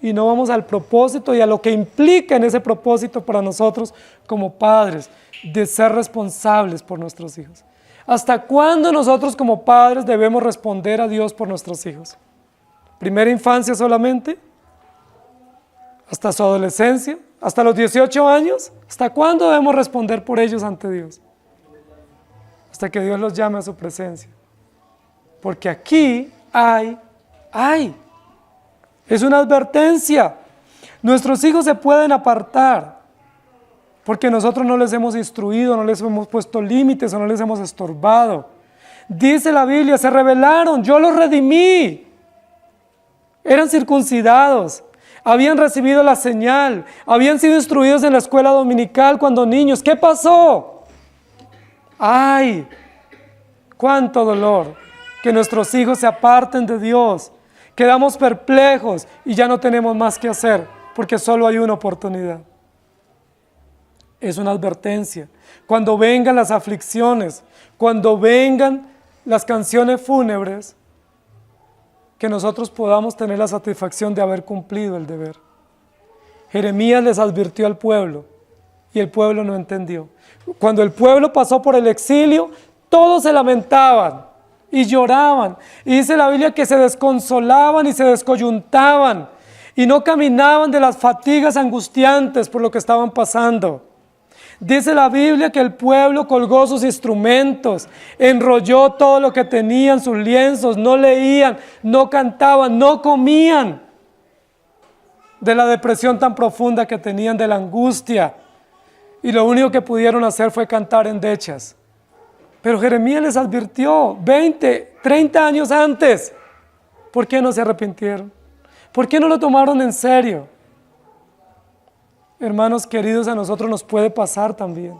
y no vamos al propósito y a lo que implica en ese propósito para nosotros como padres, de ser responsables por nuestros hijos. ¿Hasta cuándo nosotros como padres debemos responder a Dios por nuestros hijos? ¿Primera infancia solamente? ¿Hasta su adolescencia? ¿Hasta los 18 años? ¿Hasta cuándo debemos responder por ellos ante Dios? Hasta que Dios los llame a su presencia. Porque aquí hay. Es una advertencia. Nuestros hijos se pueden apartar porque nosotros no les hemos instruido, no les hemos puesto límites o no les hemos estorbado. Dice la Biblia, se rebelaron, yo los redimí. Eran circuncidados, habían recibido la señal, habían sido instruidos en la escuela dominical cuando niños. ¿Qué pasó? ¡Ay! ¡Cuánto dolor! Que nuestros hijos se aparten de Dios. Quedamos perplejos y ya no tenemos más que hacer porque solo hay una oportunidad. es una advertencia. Cuando vengan las aflicciones, cuando vengan las canciones fúnebres, que nosotros podamos tener la satisfacción de haber cumplido el deber. Jeremías les advirtió al pueblo y el pueblo no entendió. Cuando el pueblo pasó por el exilio, todos se lamentaban y lloraban. Y dice la Biblia que se desconsolaban y se descoyuntaban y no caminaban de las fatigas angustiantes por lo que estaban pasando. Dice la Biblia que el pueblo colgó sus instrumentos, enrolló todo lo que tenían, sus lienzos, no leían, no cantaban, no comían de la depresión tan profunda que tenían, de la angustia. Y lo único que pudieron hacer fue cantar endechas. Pero Jeremías les advirtió 20, 30 años antes. ¿Por qué no se arrepintieron? ¿Por qué no lo tomaron en serio? Hermanos queridos, a nosotros nos puede pasar también.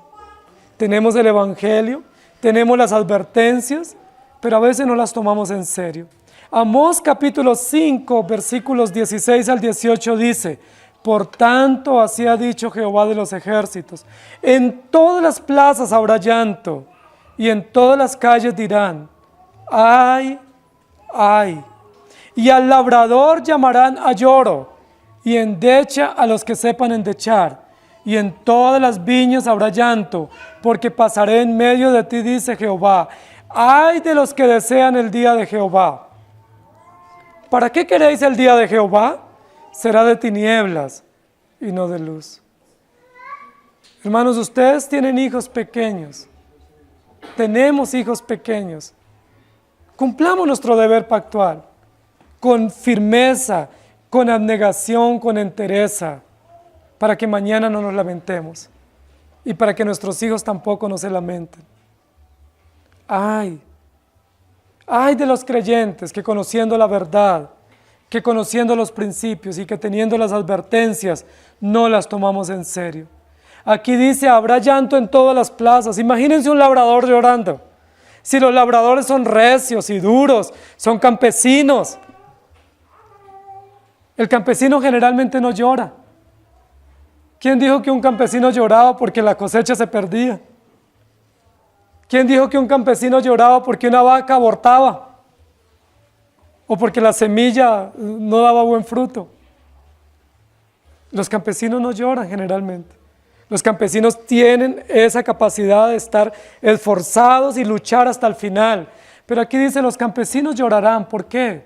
Tenemos el Evangelio, tenemos las advertencias, pero a veces no las tomamos en serio. Amós capítulo 5, versículos 16 al 18 dice: por tanto, así ha dicho Jehová de los ejércitos, en todas las plazas habrá llanto, y en todas las calles dirán: ay, ay. Y al labrador llamarán a lloro, y endecha a los que sepan endechar. Y en todas las viñas habrá llanto, porque pasaré en medio de ti, dice Jehová. Ay de los que desean el día de Jehová. ¿Para qué queréis el día de Jehová? Será de tinieblas y no de luz. Hermanos, ustedes tienen hijos pequeños. Tenemos hijos pequeños. Cumplamos nuestro deber pactual con firmeza, con abnegación, con entereza, para que mañana no nos lamentemos y para que nuestros hijos tampoco no se lamenten. Ay de los creyentes que conociendo la verdad, que conociendo los principios y que teniendo las advertencias, no las tomamos en serio. Aquí dice: habrá llanto en todas las plazas. Imagínense un labrador llorando. Si los labradores son recios y duros, son campesinos. El campesino generalmente no llora. ¿Quién dijo que un campesino lloraba porque la cosecha se perdía? ¿Quién dijo que un campesino lloraba porque una vaca abortaba? ¿O porque la semilla no daba buen fruto? Los campesinos no lloran generalmente. Los campesinos tienen esa capacidad de estar esforzados y luchar hasta el final. Pero aquí dice: los campesinos llorarán. ¿Por qué?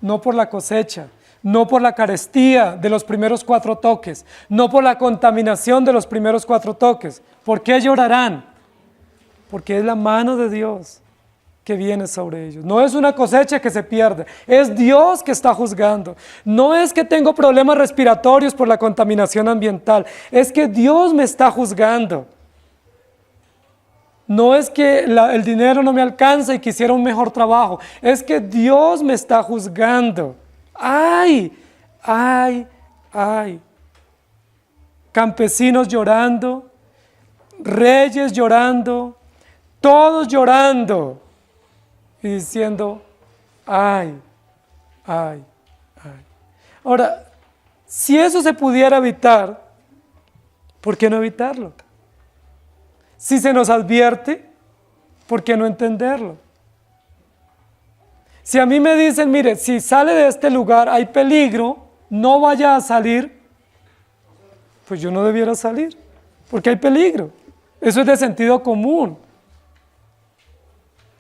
No por la cosecha, no por la carestía de los primeros 4 toques, no por la contaminación de los primeros 4 toques. ¿Por qué llorarán? Porque es la mano de Dios que viene sobre ellos. No es una cosecha que se pierde, es Dios que está juzgando. No es que tengo problemas respiratorios por la contaminación ambiental, es que Dios me está juzgando. No es que el dinero no me alcanza y quisiera un mejor trabajo, es que Dios me está juzgando. ¡Ay! ¡Ay! ¡Ay! Campesinos llorando, reyes llorando, todos llorando y diciendo: ay, ay, ay. Ahora, si eso se pudiera evitar, ¿por qué no evitarlo? Si se nos advierte, ¿por qué no entenderlo? Si a mí me dicen: mire, si sale de este lugar hay peligro, no vaya a salir, pues yo no debiera salir, porque hay peligro. Eso es de sentido común.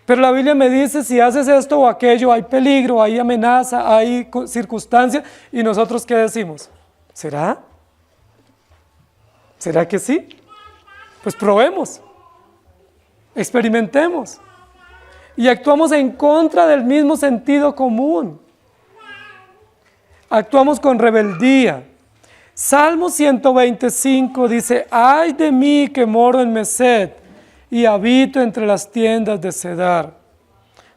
Pero la Biblia me dice: si haces esto o aquello, hay peligro, hay amenaza, hay circunstancia. ¿Y nosotros qué decimos? ¿Será? ¿Será que sí? Pues probemos, experimentemos. Y actuamos en contra del mismo sentido común. Actuamos con rebeldía. Salmo 125 dice: ay de mí que moro en Meset y habito entre las tiendas de Cedar.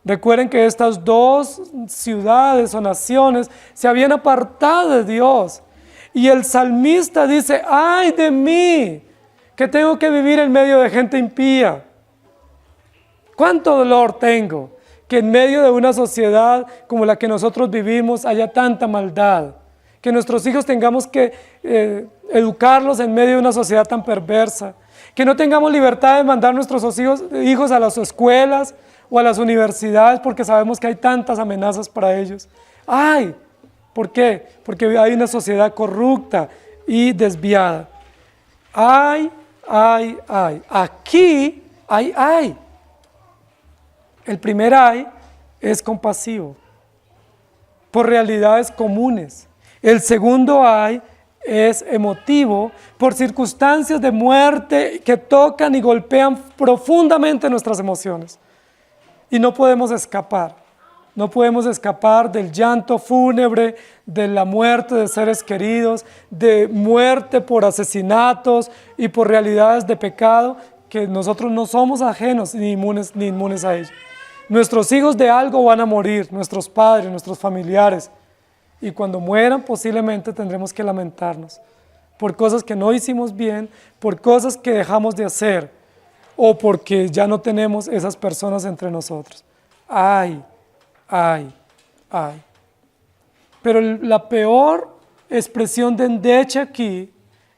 Recuerden que estas 2 ciudades o naciones se habían apartado de Dios. Y el salmista dice: ay de mí, que tengo que vivir en medio de gente impía. ¿Cuánto dolor tengo que en medio de una sociedad como la que nosotros vivimos haya tanta maldad? que nuestros hijos tengamos que educarlos en medio de una sociedad tan perversa, que no tengamos libertad de mandar nuestros hijos a las escuelas o a las universidades porque sabemos que hay tantas amenazas para ellos. ¡Ay! ¿Por qué? Porque hay una sociedad corrupta y desviada. ¡Ay! ¡Ay! ¡Ay! Aquí hay ¡ay! El primer ¡ay! Es compasivo, por realidades comunes. El segundo ¡ay! Es emotivo, por circunstancias de muerte que tocan y golpean profundamente nuestras emociones. Y no podemos escapar. No podemos escapar del llanto fúnebre, de la muerte de seres queridos, de muerte por asesinatos y por realidades de pecado que nosotros no somos ajenos ni inmunes a ello. Nuestros hijos de algo van a morir, nuestros padres, nuestros familiares. Y cuando mueran posiblemente tendremos que lamentarnos por cosas que no hicimos bien, por cosas que dejamos de hacer o porque ya no tenemos esas personas entre nosotros. ¡Ay! ¡Ay! ¡Ay! Pero la peor expresión de endecha aquí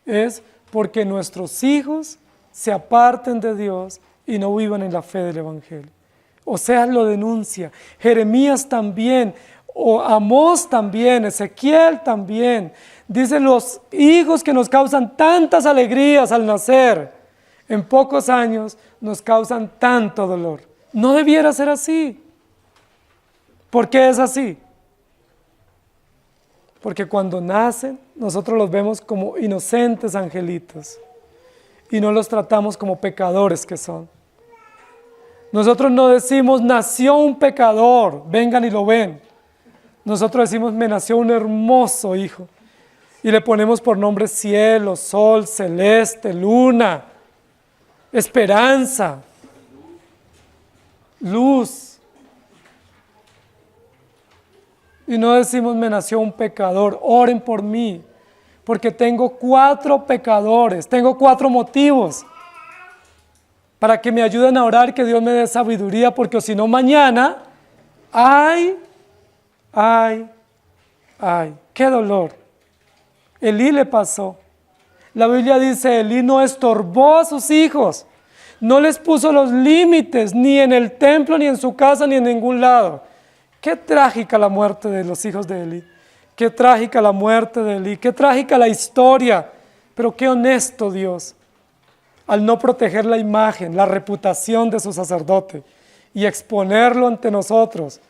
es porque nuestros hijos se aparten de Dios y no vivan en la fe del Evangelio. Oseas lo denuncia, Jeremías también, o Amós también, Ezequiel también. Dicen los hijos que nos causan tantas alegrías al nacer, en pocos años nos causan tanto dolor. No debiera ser así. ¿Por qué es así? Porque cuando nacen, nosotros los vemos como inocentes angelitos y no los tratamos como pecadores que son. Nosotros no decimos, nació un pecador, vengan y lo ven. Nosotros decimos, me nació un hermoso hijo. Y le ponemos por nombre cielo, sol, celeste, luna, esperanza, luz. Y no decimos, me nació un pecador, oren por mí, porque tengo 4 pecadores, tengo 4 motivos para que me ayuden a orar, que Dios me dé sabiduría, porque si no mañana, ¡ay! ¡Ay! ¡Ay! ¡Qué dolor! Elí le pasó. La Biblia dice, Elí no estorbó a sus hijos, no les puso los límites, ni en el templo, ni en su casa, ni en ningún lado. Qué trágica la muerte de los hijos de Elí, qué trágica la muerte de Elí, qué trágica la historia, pero qué honesto Dios, al no proteger la imagen, la reputación de su sacerdote y exponerlo ante nosotros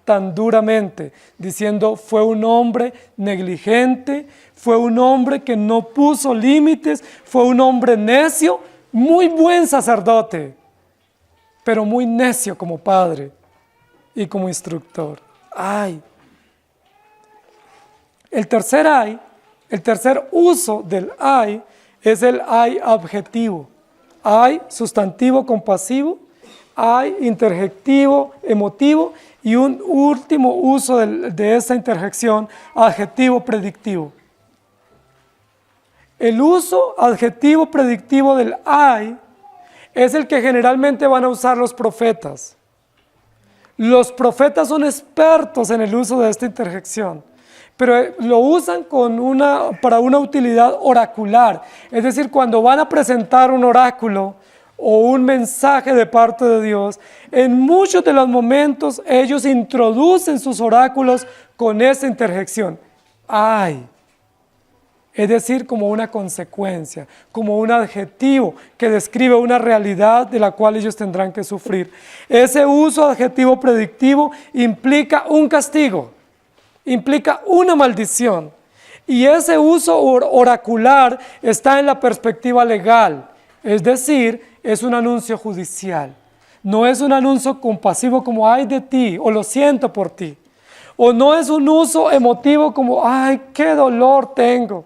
tan duramente, diciendo, fue un hombre negligente, fue un hombre que no puso límites, fue un hombre necio, muy buen sacerdote, pero muy necio como padre y como instructor. ¡Ay! El tercer uso del ay es el ay adjetivo. Ay sustantivo compasivo, ay interjectivo emotivo y un último uso de esta interjección, adjetivo predictivo. El uso adjetivo predictivo del ay es el que generalmente van a usar los profetas. Los profetas son expertos en el uso de esta interjección, pero lo usan para una utilidad oracular. Es decir, cuando van a presentar un oráculo o un mensaje de parte de Dios, en muchos de los momentos ellos introducen sus oráculos con esa interjección. ¡Ay! Es decir, como una consecuencia, como un adjetivo que describe una realidad de la cual ellos tendrán que sufrir. Ese uso adjetivo predictivo implica un castigo, implica una maldición. Y ese uso oracular está en la perspectiva legal, es decir, es un anuncio judicial. No es un anuncio compasivo como ay de ti o lo siento por ti. O no es un uso emotivo como ay qué dolor tengo.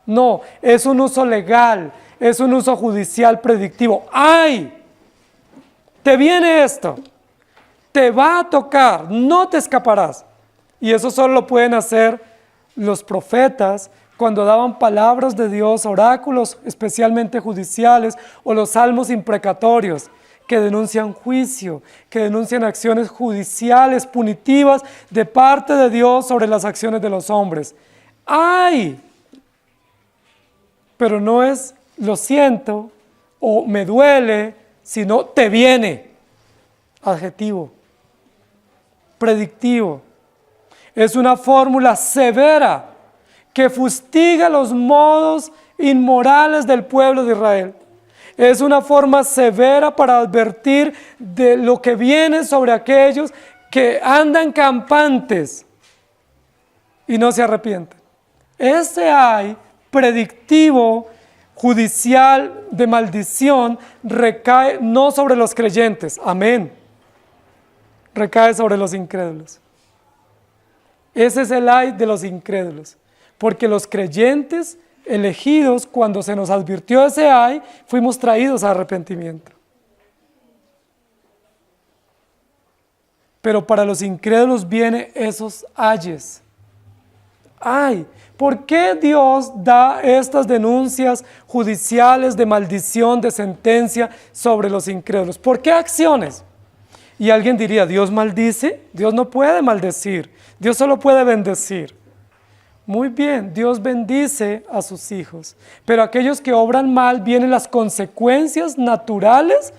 No, es un uso legal, es un uso judicial predictivo. ¡Ay! Te viene esto, te va a tocar, no te escaparás. Y eso solo lo pueden hacer los profetas cuando daban palabras de Dios, oráculos especialmente judiciales, o los salmos imprecatorios que denuncian juicio, que denuncian acciones judiciales, punitivas de parte de Dios sobre las acciones de los hombres. ¡ay! Pero no es lo siento o me duele, sino te viene. Adjetivo. Predictivo. Es una fórmula severa que fustiga los modos inmorales del pueblo de Israel. Es una forma severa para advertir de lo que viene sobre aquellos que andan campantes y no se arrepienten. Ese ay predictivo, judicial, de maldición, recae no sobre los creyentes, amén, recae sobre los incrédulos. Ese es el ay de los incrédulos, porque los creyentes elegidos, cuando se nos advirtió ese ay, fuimos traídos a arrepentimiento. Pero para los incrédulos vienen esos ayes. Ay, ¿por qué Dios da estas denuncias judiciales de maldición, de sentencia sobre los incrédulos? ¿Por qué acciones? Y alguien diría, ¿Dios maldice? Dios no puede maldecir, Dios solo puede bendecir. Muy bien, Dios bendice a sus hijos, pero aquellos que obran mal vienen las consecuencias naturales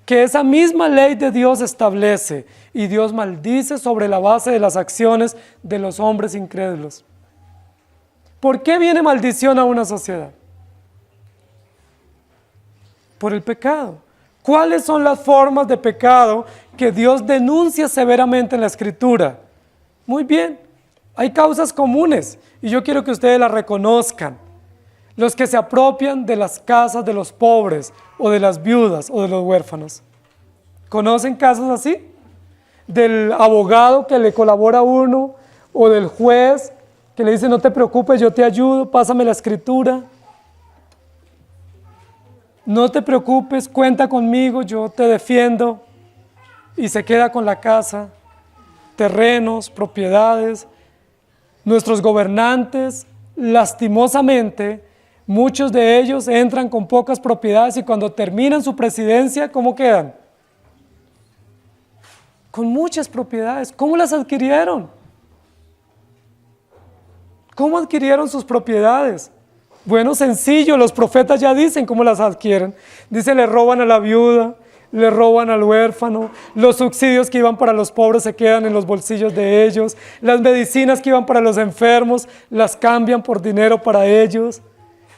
que esa misma ley de Dios establece, y Dios maldice sobre la base de las acciones de los hombres incrédulos. ¿Por qué viene maldición a una sociedad? Por el pecado. ¿Cuáles son las formas de pecado que Dios denuncia severamente en la Escritura? Muy bien, hay causas comunes y yo quiero que ustedes las reconozcan. Los que se apropian de las casas de los pobres o de las viudas o de los huérfanos. ¿Conocen casos así? Del abogado que le colabora a uno o del juez que le dice no te preocupes, yo te ayudo, pásame la escritura. No te preocupes, cuenta conmigo, yo te defiendo. Y se queda con la casa, terrenos, propiedades. Nuestros gobernantes, lastimosamente, muchos de ellos entran con pocas propiedades y cuando terminan su presidencia, ¿cómo quedan? Con muchas propiedades. ¿Cómo las adquirieron? ¿Cómo adquirieron sus propiedades? Bueno, sencillo, los profetas ya dicen cómo las adquieren. Dice, le roban a la viuda, le roban al huérfano, los subsidios que iban para los pobres se quedan en los bolsillos de ellos, las medicinas que iban para los enfermos las cambian por dinero para ellos,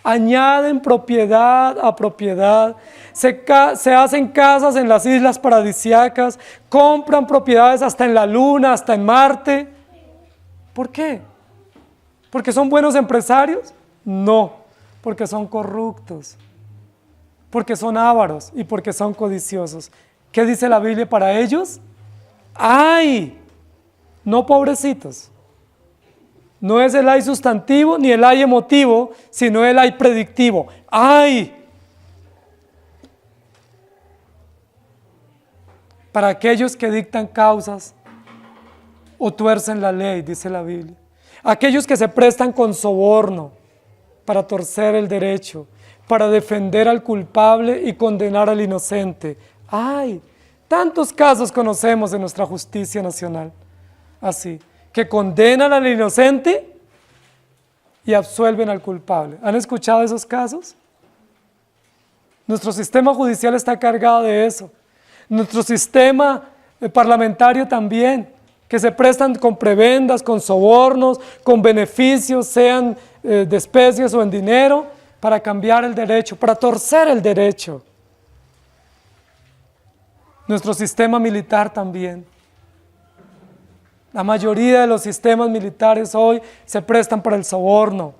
añaden propiedad a propiedad, se hacen casas en las islas paradisíacas, compran propiedades hasta en la luna, hasta en Marte. ¿Por qué? ¿Porque son buenos empresarios? No, porque son corruptos, porque son ávaros y porque son codiciosos. ¿Qué dice la Biblia para ellos? ¡Ay! No pobrecitos. No es el ay sustantivo ni el ay emotivo, sino el ay predictivo. ¡Ay! Para aquellos que dictan causas o tuercen la ley, dice la Biblia. Aquellos que se prestan con soborno para torcer el derecho, para defender al culpable y condenar al inocente. ¡Ay! Tantos casos conocemos en nuestra justicia nacional, así, que condenan al inocente y absuelven al culpable. ¿Han escuchado esos casos? Nuestro sistema judicial está cargado de eso. Nuestro sistema parlamentario también, que se prestan con prebendas, con sobornos, con beneficios, sean de especies o en dinero, para cambiar el derecho, para torcer el derecho. Nuestro sistema militar también. La mayoría de los sistemas militares hoy se prestan para el soborno.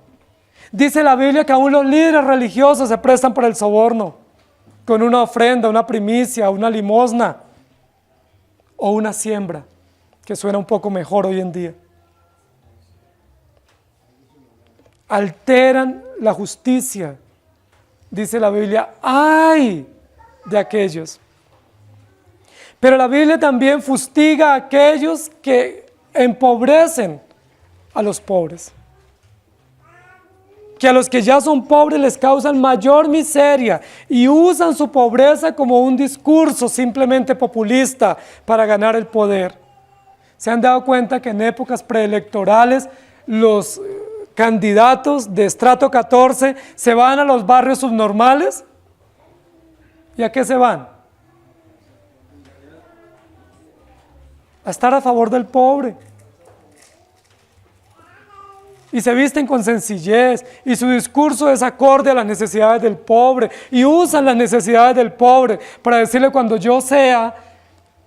Dice la Biblia que aún los líderes religiosos se prestan para el soborno, con una ofrenda, una primicia, una limosna o una siembra, que suena un poco mejor hoy en día. Alteran la justicia, dice la Biblia, ¡ay! De aquellos. Pero la Biblia también fustiga a aquellos que empobrecen a los pobres. Que a los que ya son pobres les causan mayor miseria y usan su pobreza como un discurso simplemente populista para ganar el poder. ¿Se han dado cuenta que en épocas preelectorales los candidatos de estrato 14 se van a los barrios subnormales. ¿Y a qué se van? A estar a favor del pobre. Y se visten con sencillez, y su discurso es acorde a las necesidades del pobre, y usan las necesidades del pobre para decirle: cuando yo sea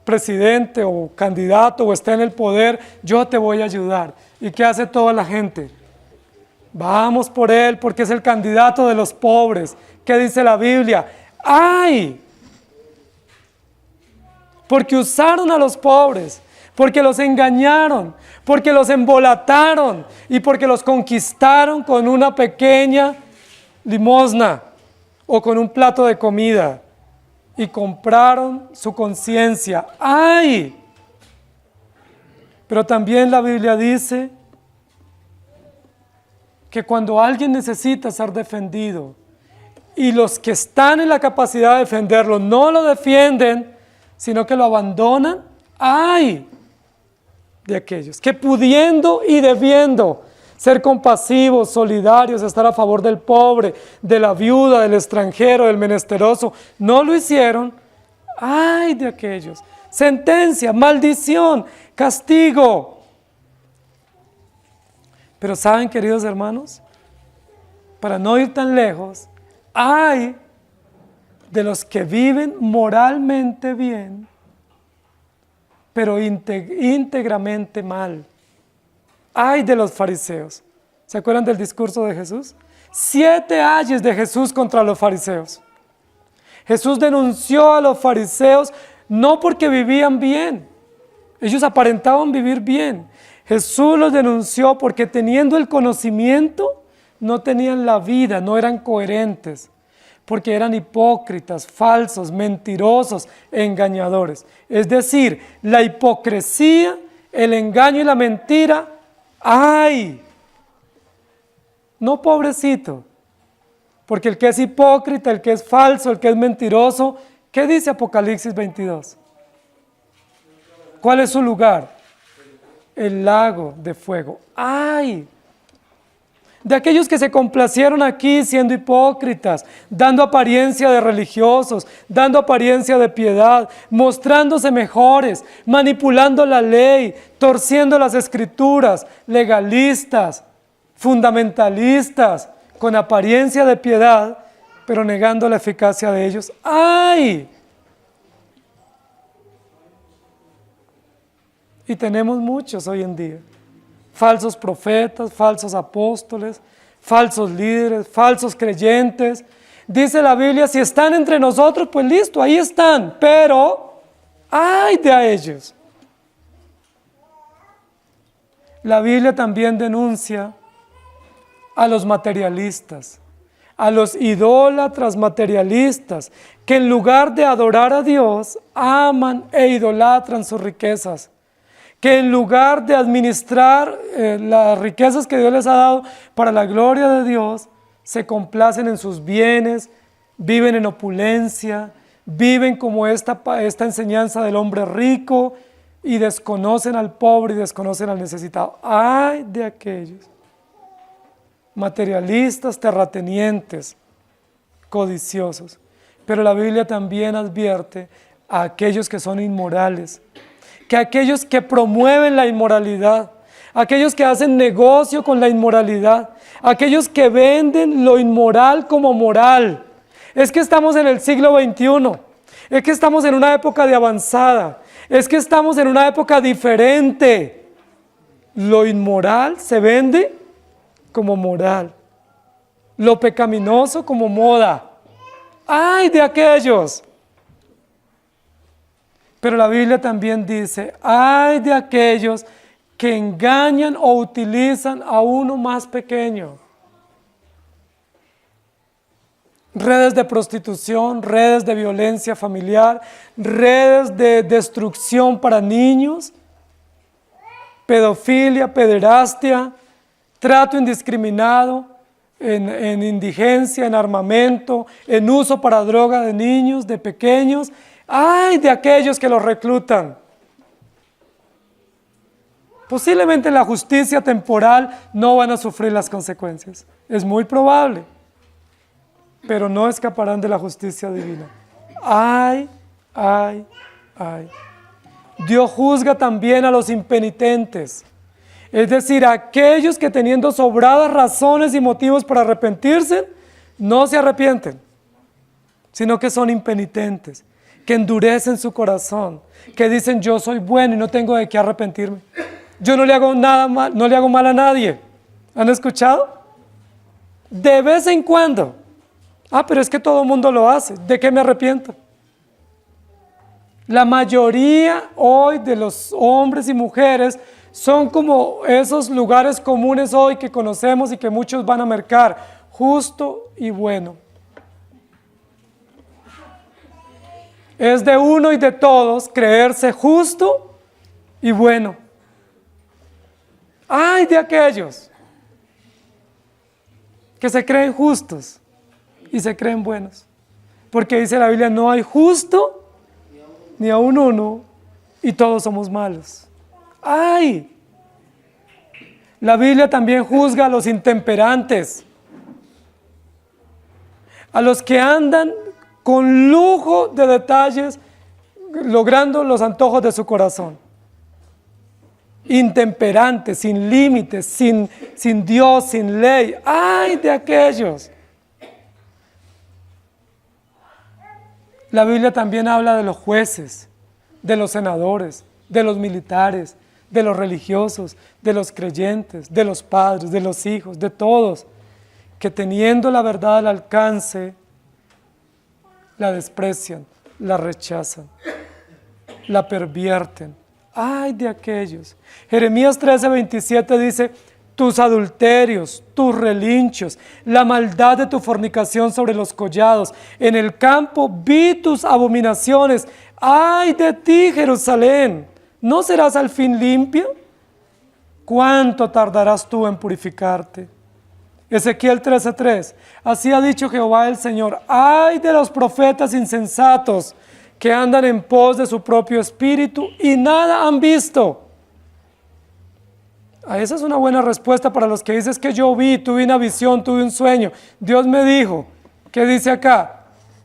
presidente o candidato o esté en el poder, yo te voy a ayudar. ¿Y qué hace toda la gente? Vamos por él porque es el candidato de los pobres. ¿Qué dice la Biblia? ¡Ay! Porque usaron a los pobres, porque los engañaron, porque los embolataron y porque los conquistaron con una pequeña limosna o con un plato de comida y compraron su conciencia. ¡Ay! Pero también la Biblia dice que cuando alguien necesita ser defendido y los que están en la capacidad de defenderlo no lo defienden, sino que lo abandonan, ¡ay! De aquellos que pudiendo y debiendo ser compasivos, solidarios, estar a favor del pobre, de la viuda, del extranjero, del menesteroso, no lo hicieron, ¡ay! De aquellos. Sentencia, maldición, castigo. Pero ¿saben, queridos hermanos? Para no ir tan lejos, ¡ay! De los que viven moralmente bien, pero íntegramente mal. ¡Ay de los fariseos! ¿Se acuerdan del discurso de Jesús? 7 ayes de Jesús contra los fariseos. Jesús denunció a los fariseos no porque vivían bien, ellos aparentaban vivir bien. Jesús los denunció porque teniendo el conocimiento, no tenían la vida, no eran coherentes, porque eran hipócritas, falsos, mentirosos, engañadores. Es decir, la hipocresía, el engaño y la mentira, ¡ay! No pobrecito, porque el que es hipócrita, el que es falso, el que es mentiroso, ¿qué dice Apocalipsis 22? ¿Cuál es su lugar? El lago de fuego. ¡Ay! De aquellos que se complacieron aquí siendo hipócritas, dando apariencia de religiosos, dando apariencia de piedad, mostrándose mejores, manipulando la ley, torciendo las escrituras, legalistas, fundamentalistas, con apariencia de piedad, pero negando la eficacia de ellos. ¡Ay! Y tenemos muchos hoy en día. Falsos profetas, falsos apóstoles, falsos líderes, falsos creyentes. Dice la Biblia, si están entre nosotros, pues listo, ahí están, pero ¡ay de a ellos! La Biblia también denuncia a los materialistas, a los idólatras materialistas, que en lugar de adorar a Dios, aman e idolatran sus riquezas. Que en lugar de administrar las riquezas que Dios les ha dado para la gloria de Dios, se complacen en sus bienes, viven en opulencia, viven como esta enseñanza del hombre rico y desconocen al pobre y desconocen al necesitado. ¡Ay de aquellos! Materialistas, terratenientes, codiciosos. Pero la Biblia también advierte a aquellos que son inmorales, que aquellos que promueven la inmoralidad, aquellos que hacen negocio con la inmoralidad, aquellos que venden lo inmoral como moral. Es que estamos en el siglo XXI, es que estamos en una época de avanzada, es que estamos en una época diferente. Lo inmoral se vende como moral, lo pecaminoso como moda. ¡Ay de aquellos! Pero la Biblia también dice, ¡ay de aquellos que engañan o utilizan a uno más pequeño! Redes de prostitución, redes de violencia familiar, redes de destrucción para niños, pedofilia, pederastia, trato indiscriminado, en indigencia, en armamento, en uso para droga de niños, de pequeños. ¡Ay de aquellos que los reclutan! posiblemente en la justicia temporal no van a sufrir las consecuencias. Es muy probable, pero no escaparán de la justicia divina. ¡Ay, ay, ay! Dios juzga también a los impenitentes, es decir, a aquellos que teniendo sobradas razones y motivos para arrepentirse, no se arrepienten, sino que son impenitentes, que endurecen su corazón, que dicen yo soy bueno y no tengo de qué arrepentirme. Yo no le hago nada mal, no le hago mal a nadie. ¿Han escuchado? De vez en cuando. Pero es que todo el mundo lo hace. ¿De qué me arrepiento? La mayoría hoy de los hombres y mujeres son como esos lugares comunes hoy que conocemos y que muchos van a marcar, justo y bueno. Es de uno y de todos creerse justo y bueno. ¡Ay de aquellos que se creen justos y se creen buenos! Porque dice la Biblia, no hay justo ni aun uno, y todos somos malos. ¡Ay! La Biblia también juzga a los intemperantes, a los que andan con lujo de detalles, logrando los antojos de su corazón. Intemperantes, sin límites, sin Dios, sin ley. ¡Ay de aquellos! La Biblia también habla de los jueces, de los senadores, de los militares, de los religiosos, de los creyentes, de los padres, de los hijos, de todos, que teniendo la verdad al alcance, la desprecian, la rechazan, la pervierten. ¡Ay de aquellos! Jeremías 13:27 dice, tus adulterios, tus relinchos, la maldad de tu fornicación sobre los collados, en el campo vi tus abominaciones. ¡Ay de ti, Jerusalén! ¿No serás al fin limpia? ¿Cuánto tardarás tú en purificarte? Ezequiel 13:3, así ha dicho Jehová el Señor, ¡ay de los profetas insensatos que andan en pos de su propio espíritu y nada han visto! Esa es una buena respuesta para los que dicen que yo vi, tuve una visión, tuve un sueño. Dios me dijo, ¿qué dice acá?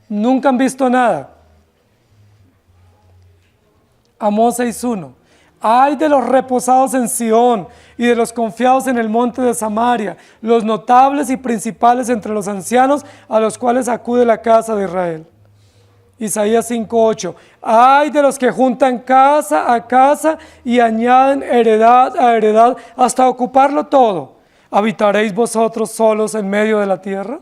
Nunca han visto nada. Amós 6:1. Ay de los reposados en Sión y de los confiados en el monte de Samaria, los notables y principales entre los ancianos a los cuales acude la casa de Israel. Isaías 5:8. Ay de los que juntan casa a casa y añaden heredad a heredad hasta ocuparlo todo. ¿Habitaréis vosotros solos en medio de la tierra?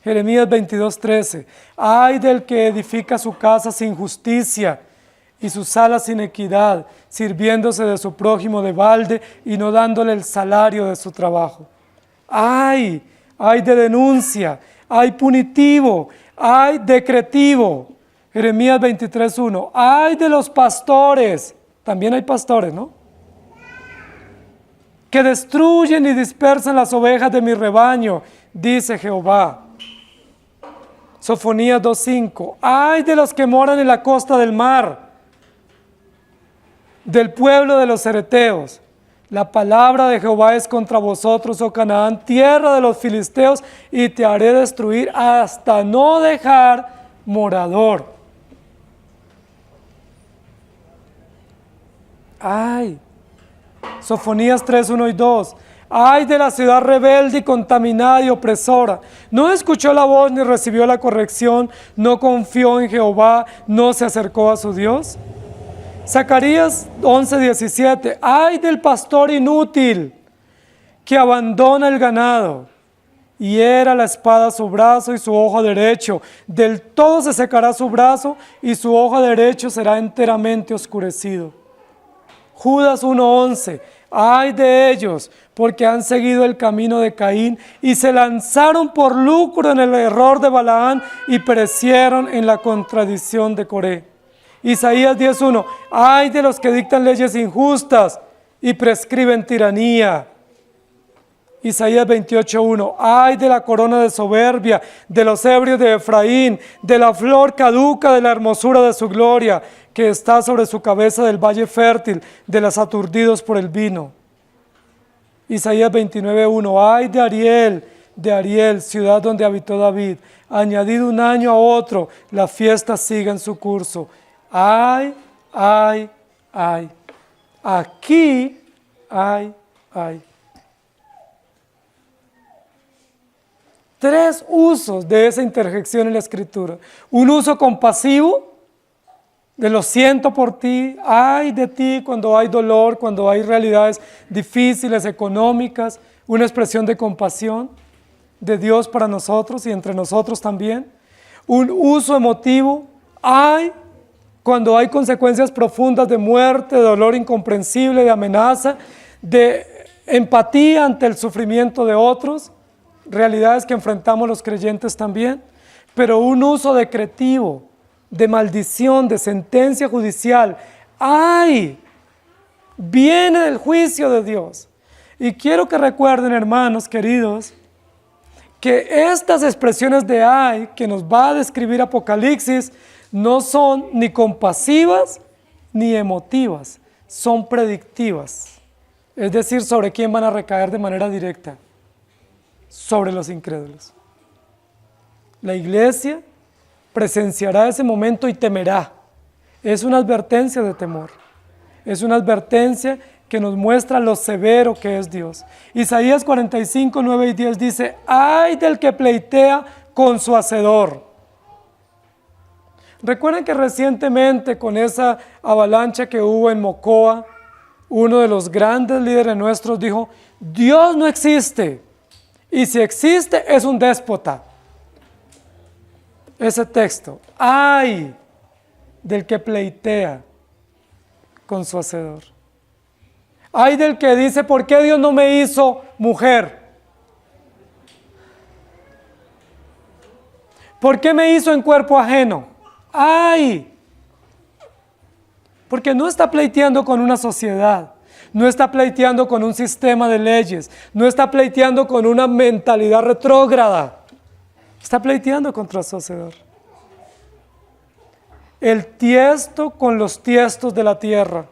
Jeremías 22:13. Ay del que edifica su casa sin justicia y sus salas sin equidad, sirviéndose de su prójimo de balde y no dándole el salario de su trabajo. Ay de denuncia, ay punitivo, ay decretivo. Jeremías 23:1. Ay de los pastores, también hay pastores, ¿no? Que destruyen y dispersan las ovejas de mi rebaño, dice Jehová. Sofonías 2:5. Ay de los que moran en la costa del mar, del pueblo de los cereteos. La palabra de Jehová es contra vosotros, oh Canaán, tierra de los filisteos, y te haré destruir hasta no dejar morador. Ay, Sofonías 3:1 y 2. Ay de la ciudad rebelde y contaminada y opresora. No escuchó la voz ni recibió la corrección, no confió en Jehová, no se acercó a su Dios. Zacarías 11:17. Ay del pastor inútil que abandona el ganado, hiera la espada su brazo y su ojo derecho. Del todo se secará su brazo y su ojo derecho será enteramente oscurecido. Judas 1:11. Ay de ellos, porque han seguido el camino de Caín y se lanzaron por lucro en el error de Balaán y perecieron en la contradicción de Coré. Isaías 10:1. Ay de los que dictan leyes injustas y prescriben tiranía. Isaías 28:1, ay de la corona de soberbia, de los ebrios de Efraín, de la flor caduca de la hermosura de su gloria, que está sobre su cabeza del valle fértil, de los aturdidos por el vino. Isaías 29:1, ay de Ariel, ciudad donde habitó David, añadido un año a otro, la fiesta sigue en su curso. Ay, ay, ay. Aquí, ay, ay. 3 usos de esa interjección en la Escritura. Un uso compasivo, de lo siento por ti, ay de ti cuando hay dolor, cuando hay realidades difíciles, económicas, una expresión de compasión de Dios para nosotros y entre nosotros también. Un uso emotivo, ay, cuando hay consecuencias profundas de muerte, de dolor incomprensible, de amenaza, de empatía ante el sufrimiento de otros, realidades que enfrentamos los creyentes también, pero un uso decretivo, de maldición, de sentencia judicial. ¡Ay! Viene del juicio de Dios. Y quiero que recuerden, hermanos queridos, que estas expresiones de ay que nos va a describir Apocalipsis no son ni compasivas ni emotivas, son predictivas. Es decir, sobre quién van a recaer de manera directa, sobre los incrédulos. La iglesia presenciará ese momento y temerá. Es una advertencia de temor. Es una advertencia que nos muestra lo severo que es Dios. Isaías 45, 9 y 10 dice, ay del que pleitea con su hacedor. Recuerden que recientemente con esa avalancha que hubo en Mocoa, uno de los grandes líderes nuestros dijo, Dios no existe, y si existe es un déspota. Ese texto, ay del que pleitea con su hacedor. Ay del que dice, ¿por qué Dios no me hizo mujer? ¿Por qué me hizo en cuerpo ajeno? ¡Ay! Porque no está pleiteando con una sociedad, no está pleiteando con un sistema de leyes, no está pleiteando con una mentalidad retrógrada, está pleiteando contra su hacedor. El tiesto con los tiestos de la tierra.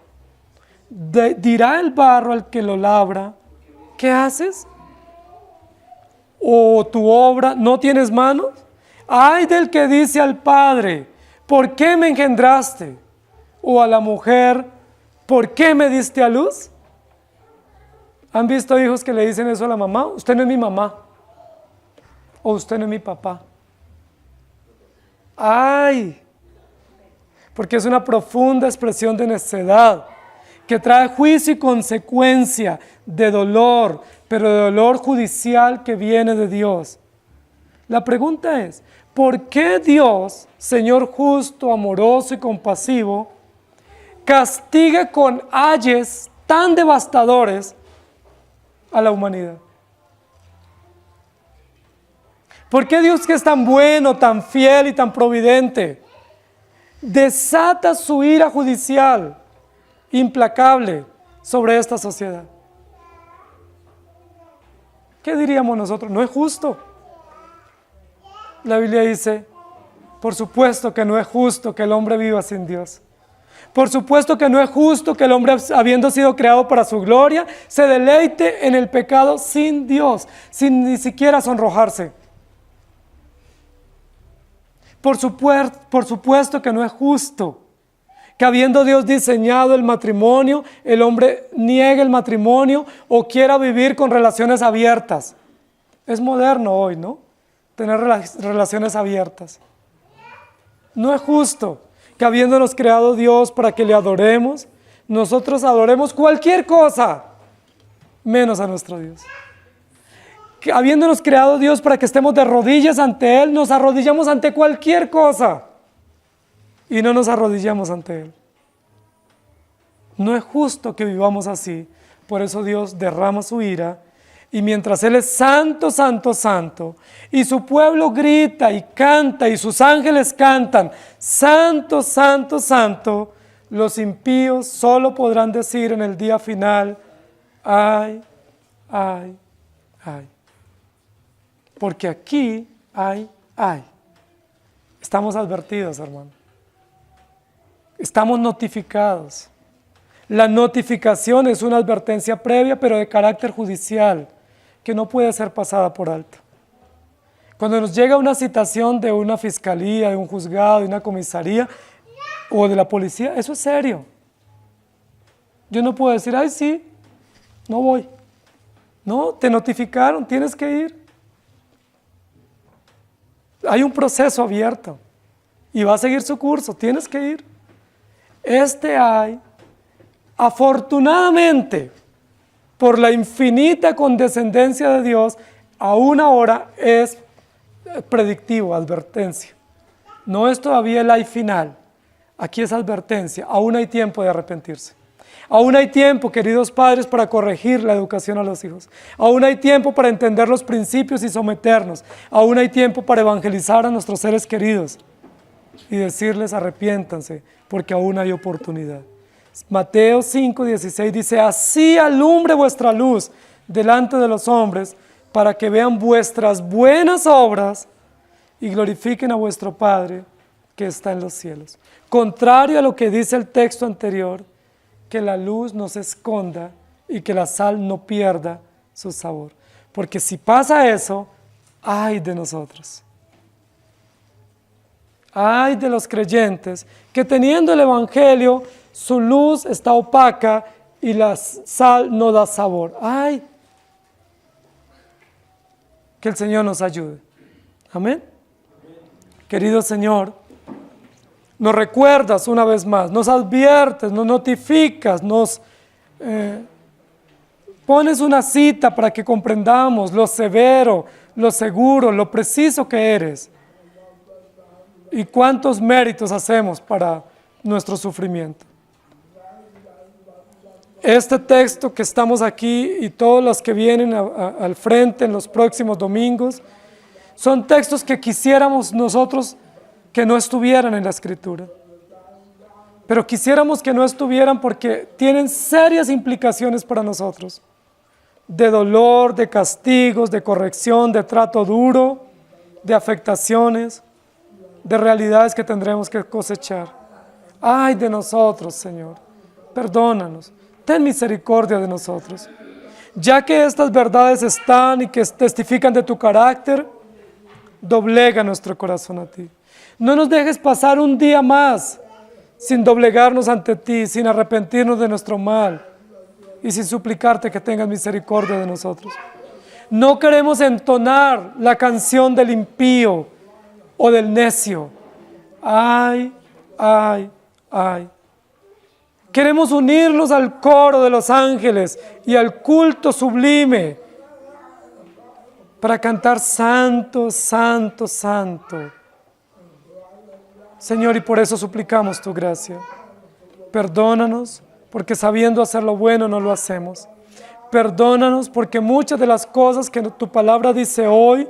Dirá el barro al que lo labra, ¿qué haces? ¿O tu obra no tienes manos? Ay del que dice al padre, ¿por qué me engendraste? O a la mujer, ¿por qué me diste a luz? ¿Han visto hijos que le dicen eso a la mamá? Usted no es mi mamá. O usted no es mi papá. ¡Ay! Porque es una profunda expresión de necedad que trae juicio y consecuencia de dolor, pero de dolor judicial que viene de Dios. La pregunta es, ¿por qué Dios, Señor justo, amoroso y compasivo, castiga con ayes tan devastadores a la humanidad? ¿Por qué Dios, que es tan bueno, tan fiel y tan providente, desata su ira judicial implacable sobre esta sociedad? ¿Qué diríamos nosotros? No es justo. La Biblia dice, por supuesto que no es justo que el hombre viva sin Dios. Por supuesto que no es justo que el hombre, habiendo sido creado para su gloria, se deleite en el pecado sin Dios, sin ni siquiera sonrojarse. Por supuesto que no es justo que habiendo Dios diseñado el matrimonio, el hombre niegue el matrimonio o quiera vivir con relaciones abiertas. Es moderno hoy, ¿no? Tener relaciones abiertas. No es justo que habiéndonos creado Dios para que le adoremos, nosotros adoremos cualquier cosa, menos a nuestro Dios. Que habiéndonos creado Dios para que estemos de rodillas ante Él, nos arrodillamos ante cualquier cosa y no nos arrodillamos ante Él. No es justo que vivamos así, por eso Dios derrama su ira, y mientras Él es santo, santo, santo, y su pueblo grita y canta, y sus ángeles cantan, santo, santo, santo, los impíos solo podrán decir en el día final, ay, ay, ay. Porque aquí hay. Estamos advertidos, hermano. Estamos notificados. La notificación es una advertencia previa, pero de carácter judicial, que no puede ser pasada por alto. Cuando nos llega una citación de una fiscalía, de un juzgado, de una comisaría o de la policía, eso es serio. Yo no puedo decir, ay sí, no voy. No, te notificaron, tienes que ir. Hay un proceso abierto y va a seguir su curso, tienes que ir. Afortunadamente, por la infinita condescendencia de Dios, aún ahora es predictivo, advertencia. No es todavía el ay final, aquí es advertencia, aún hay tiempo de arrepentirse. Aún hay tiempo, queridos padres, para corregir la educación a los hijos. Aún hay tiempo para entender los principios y someternos. Aún hay tiempo para evangelizar a nuestros seres queridos y decirles arrepiéntanse, porque aún hay oportunidad. Mateo 5:16 dice, así alumbre vuestra luz delante de los hombres, para que vean vuestras buenas obras y glorifiquen a vuestro Padre que está en los cielos. Contrario a lo que dice el texto anterior, que la luz no se esconda y que la sal no pierda su sabor. Porque si pasa eso, ay de nosotros. Ay de los creyentes que teniendo el Evangelio, su luz está opaca y la sal no da sabor. Ay, que el Señor nos ayude. Amén. Querido Señor, nos recuerdas una vez más, nos adviertes, nos notificas, nos pones una cita para que comprendamos lo severo, lo seguro, lo preciso que eres y cuántos méritos hacemos para nuestro sufrimiento. Este texto que estamos aquí y todos los que vienen al frente en los próximos domingos son textos que quisiéramos nosotros que no estuvieran en la Escritura. Pero quisiéramos que no estuvieran porque tienen serias implicaciones para nosotros. De dolor, de castigos, de corrección, de trato duro, de afectaciones, de realidades que tendremos que cosechar. Ay de nosotros, Señor, perdónanos, ten misericordia de nosotros. Ya que estas verdades están y que testifican de tu carácter, doblega nuestro corazón a ti. No nos dejes pasar un día más sin doblegarnos ante ti, sin arrepentirnos de nuestro mal y sin suplicarte que tengas misericordia de nosotros. No queremos entonar la canción del impío o del necio. Ay, ay, ay. Queremos unirnos al coro de los ángeles y al culto sublime para cantar santo, santo, santo. Señor, y por eso suplicamos tu gracia. Perdónanos, porque sabiendo hacer lo bueno no lo hacemos. Perdónanos, porque muchas de las cosas que tu palabra dice hoy,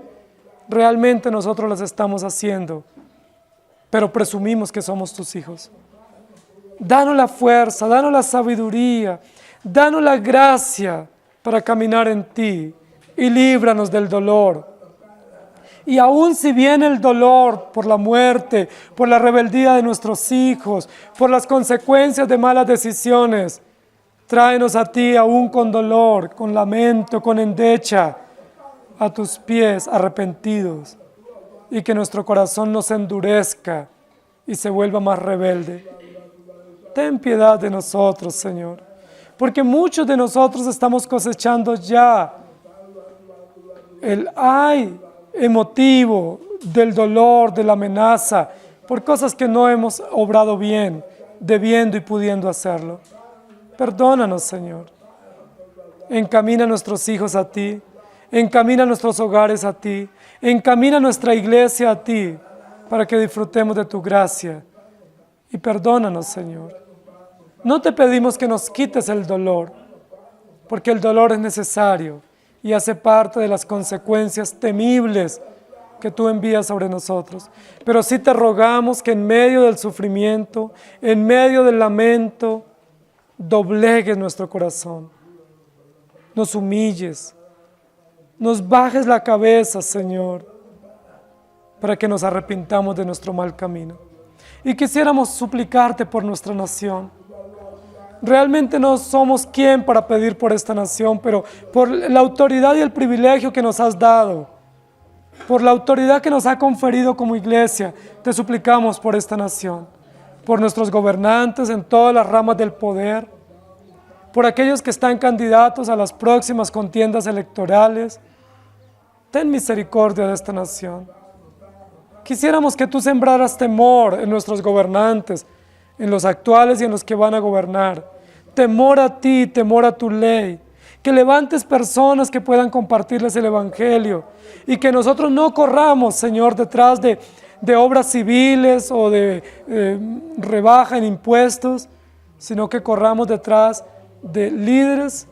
realmente nosotros las estamos haciendo, pero presumimos que somos tus hijos. Danos la fuerza, danos la sabiduría, danos la gracia para caminar en ti y líbranos del dolor. Y aun si viene el dolor por la muerte, por la rebeldía de nuestros hijos, por las consecuencias de malas decisiones, tráenos a ti aún con dolor, con lamento, con endecha, a tus pies arrepentidos, y que nuestro corazón no se endurezca y se vuelva más rebelde. Ten piedad de nosotros, Señor, porque muchos de nosotros estamos cosechando ya el ay emotivo del dolor, de la amenaza, por cosas que no hemos obrado bien, debiendo y pudiendo hacerlo. Perdónanos, Señor. Encamina a nuestros hijos a ti, encamina nuestros hogares a ti, encamina nuestra iglesia a ti, para que disfrutemos de tu gracia. Y perdónanos, Señor. No te pedimos que nos quites el dolor, porque el dolor es necesario y hace parte de las consecuencias temibles que tú envías sobre nosotros. Pero sí te rogamos que en medio del sufrimiento, en medio del lamento, doblegues nuestro corazón, nos humilles nos bajes la cabeza, Señor, para que nos arrepintamos de nuestro mal camino. Y quisiéramos suplicarte por nuestra nación. Realmente no somos quien para pedir por esta nación, pero por la autoridad y el privilegio que nos has dado, por la autoridad que nos ha conferido como iglesia, te suplicamos por esta nación, por nuestros gobernantes en todas las ramas del poder, por aquellos que están candidatos a las próximas contiendas electorales. Ten misericordia de esta nación. Quisiéramos que tú sembraras temor en nuestros gobernantes, en los actuales y en los que van a gobernar. Temor a ti, temor a tu ley. Que levantes personas que puedan compartirles el Evangelio y que nosotros no corramos, Señor, detrás de obras civiles o de rebaja en impuestos, sino que corramos detrás de líderes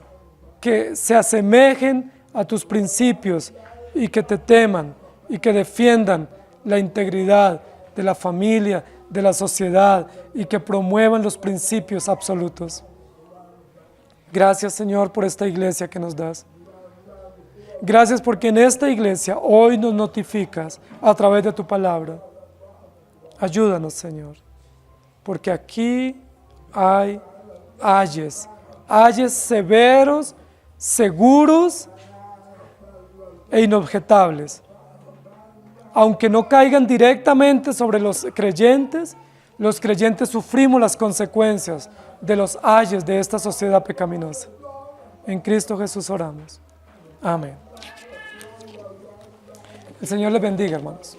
que se asemejen a tus principios y que te teman y que defiendan la integridad de la familia, de la sociedad y que promuevan los principios absolutos. Gracias, Señor, por esta iglesia que nos das. Gracias porque en esta iglesia hoy nos notificas a través de tu palabra. Ayúdanos, Señor, porque aquí hay ayes severos, seguros e inobjetables. Aunque no caigan directamente sobre los creyentes sufrimos las consecuencias de los ayes de esta sociedad pecaminosa. En Cristo Jesús oramos. Amén. El Señor les bendiga, hermanos.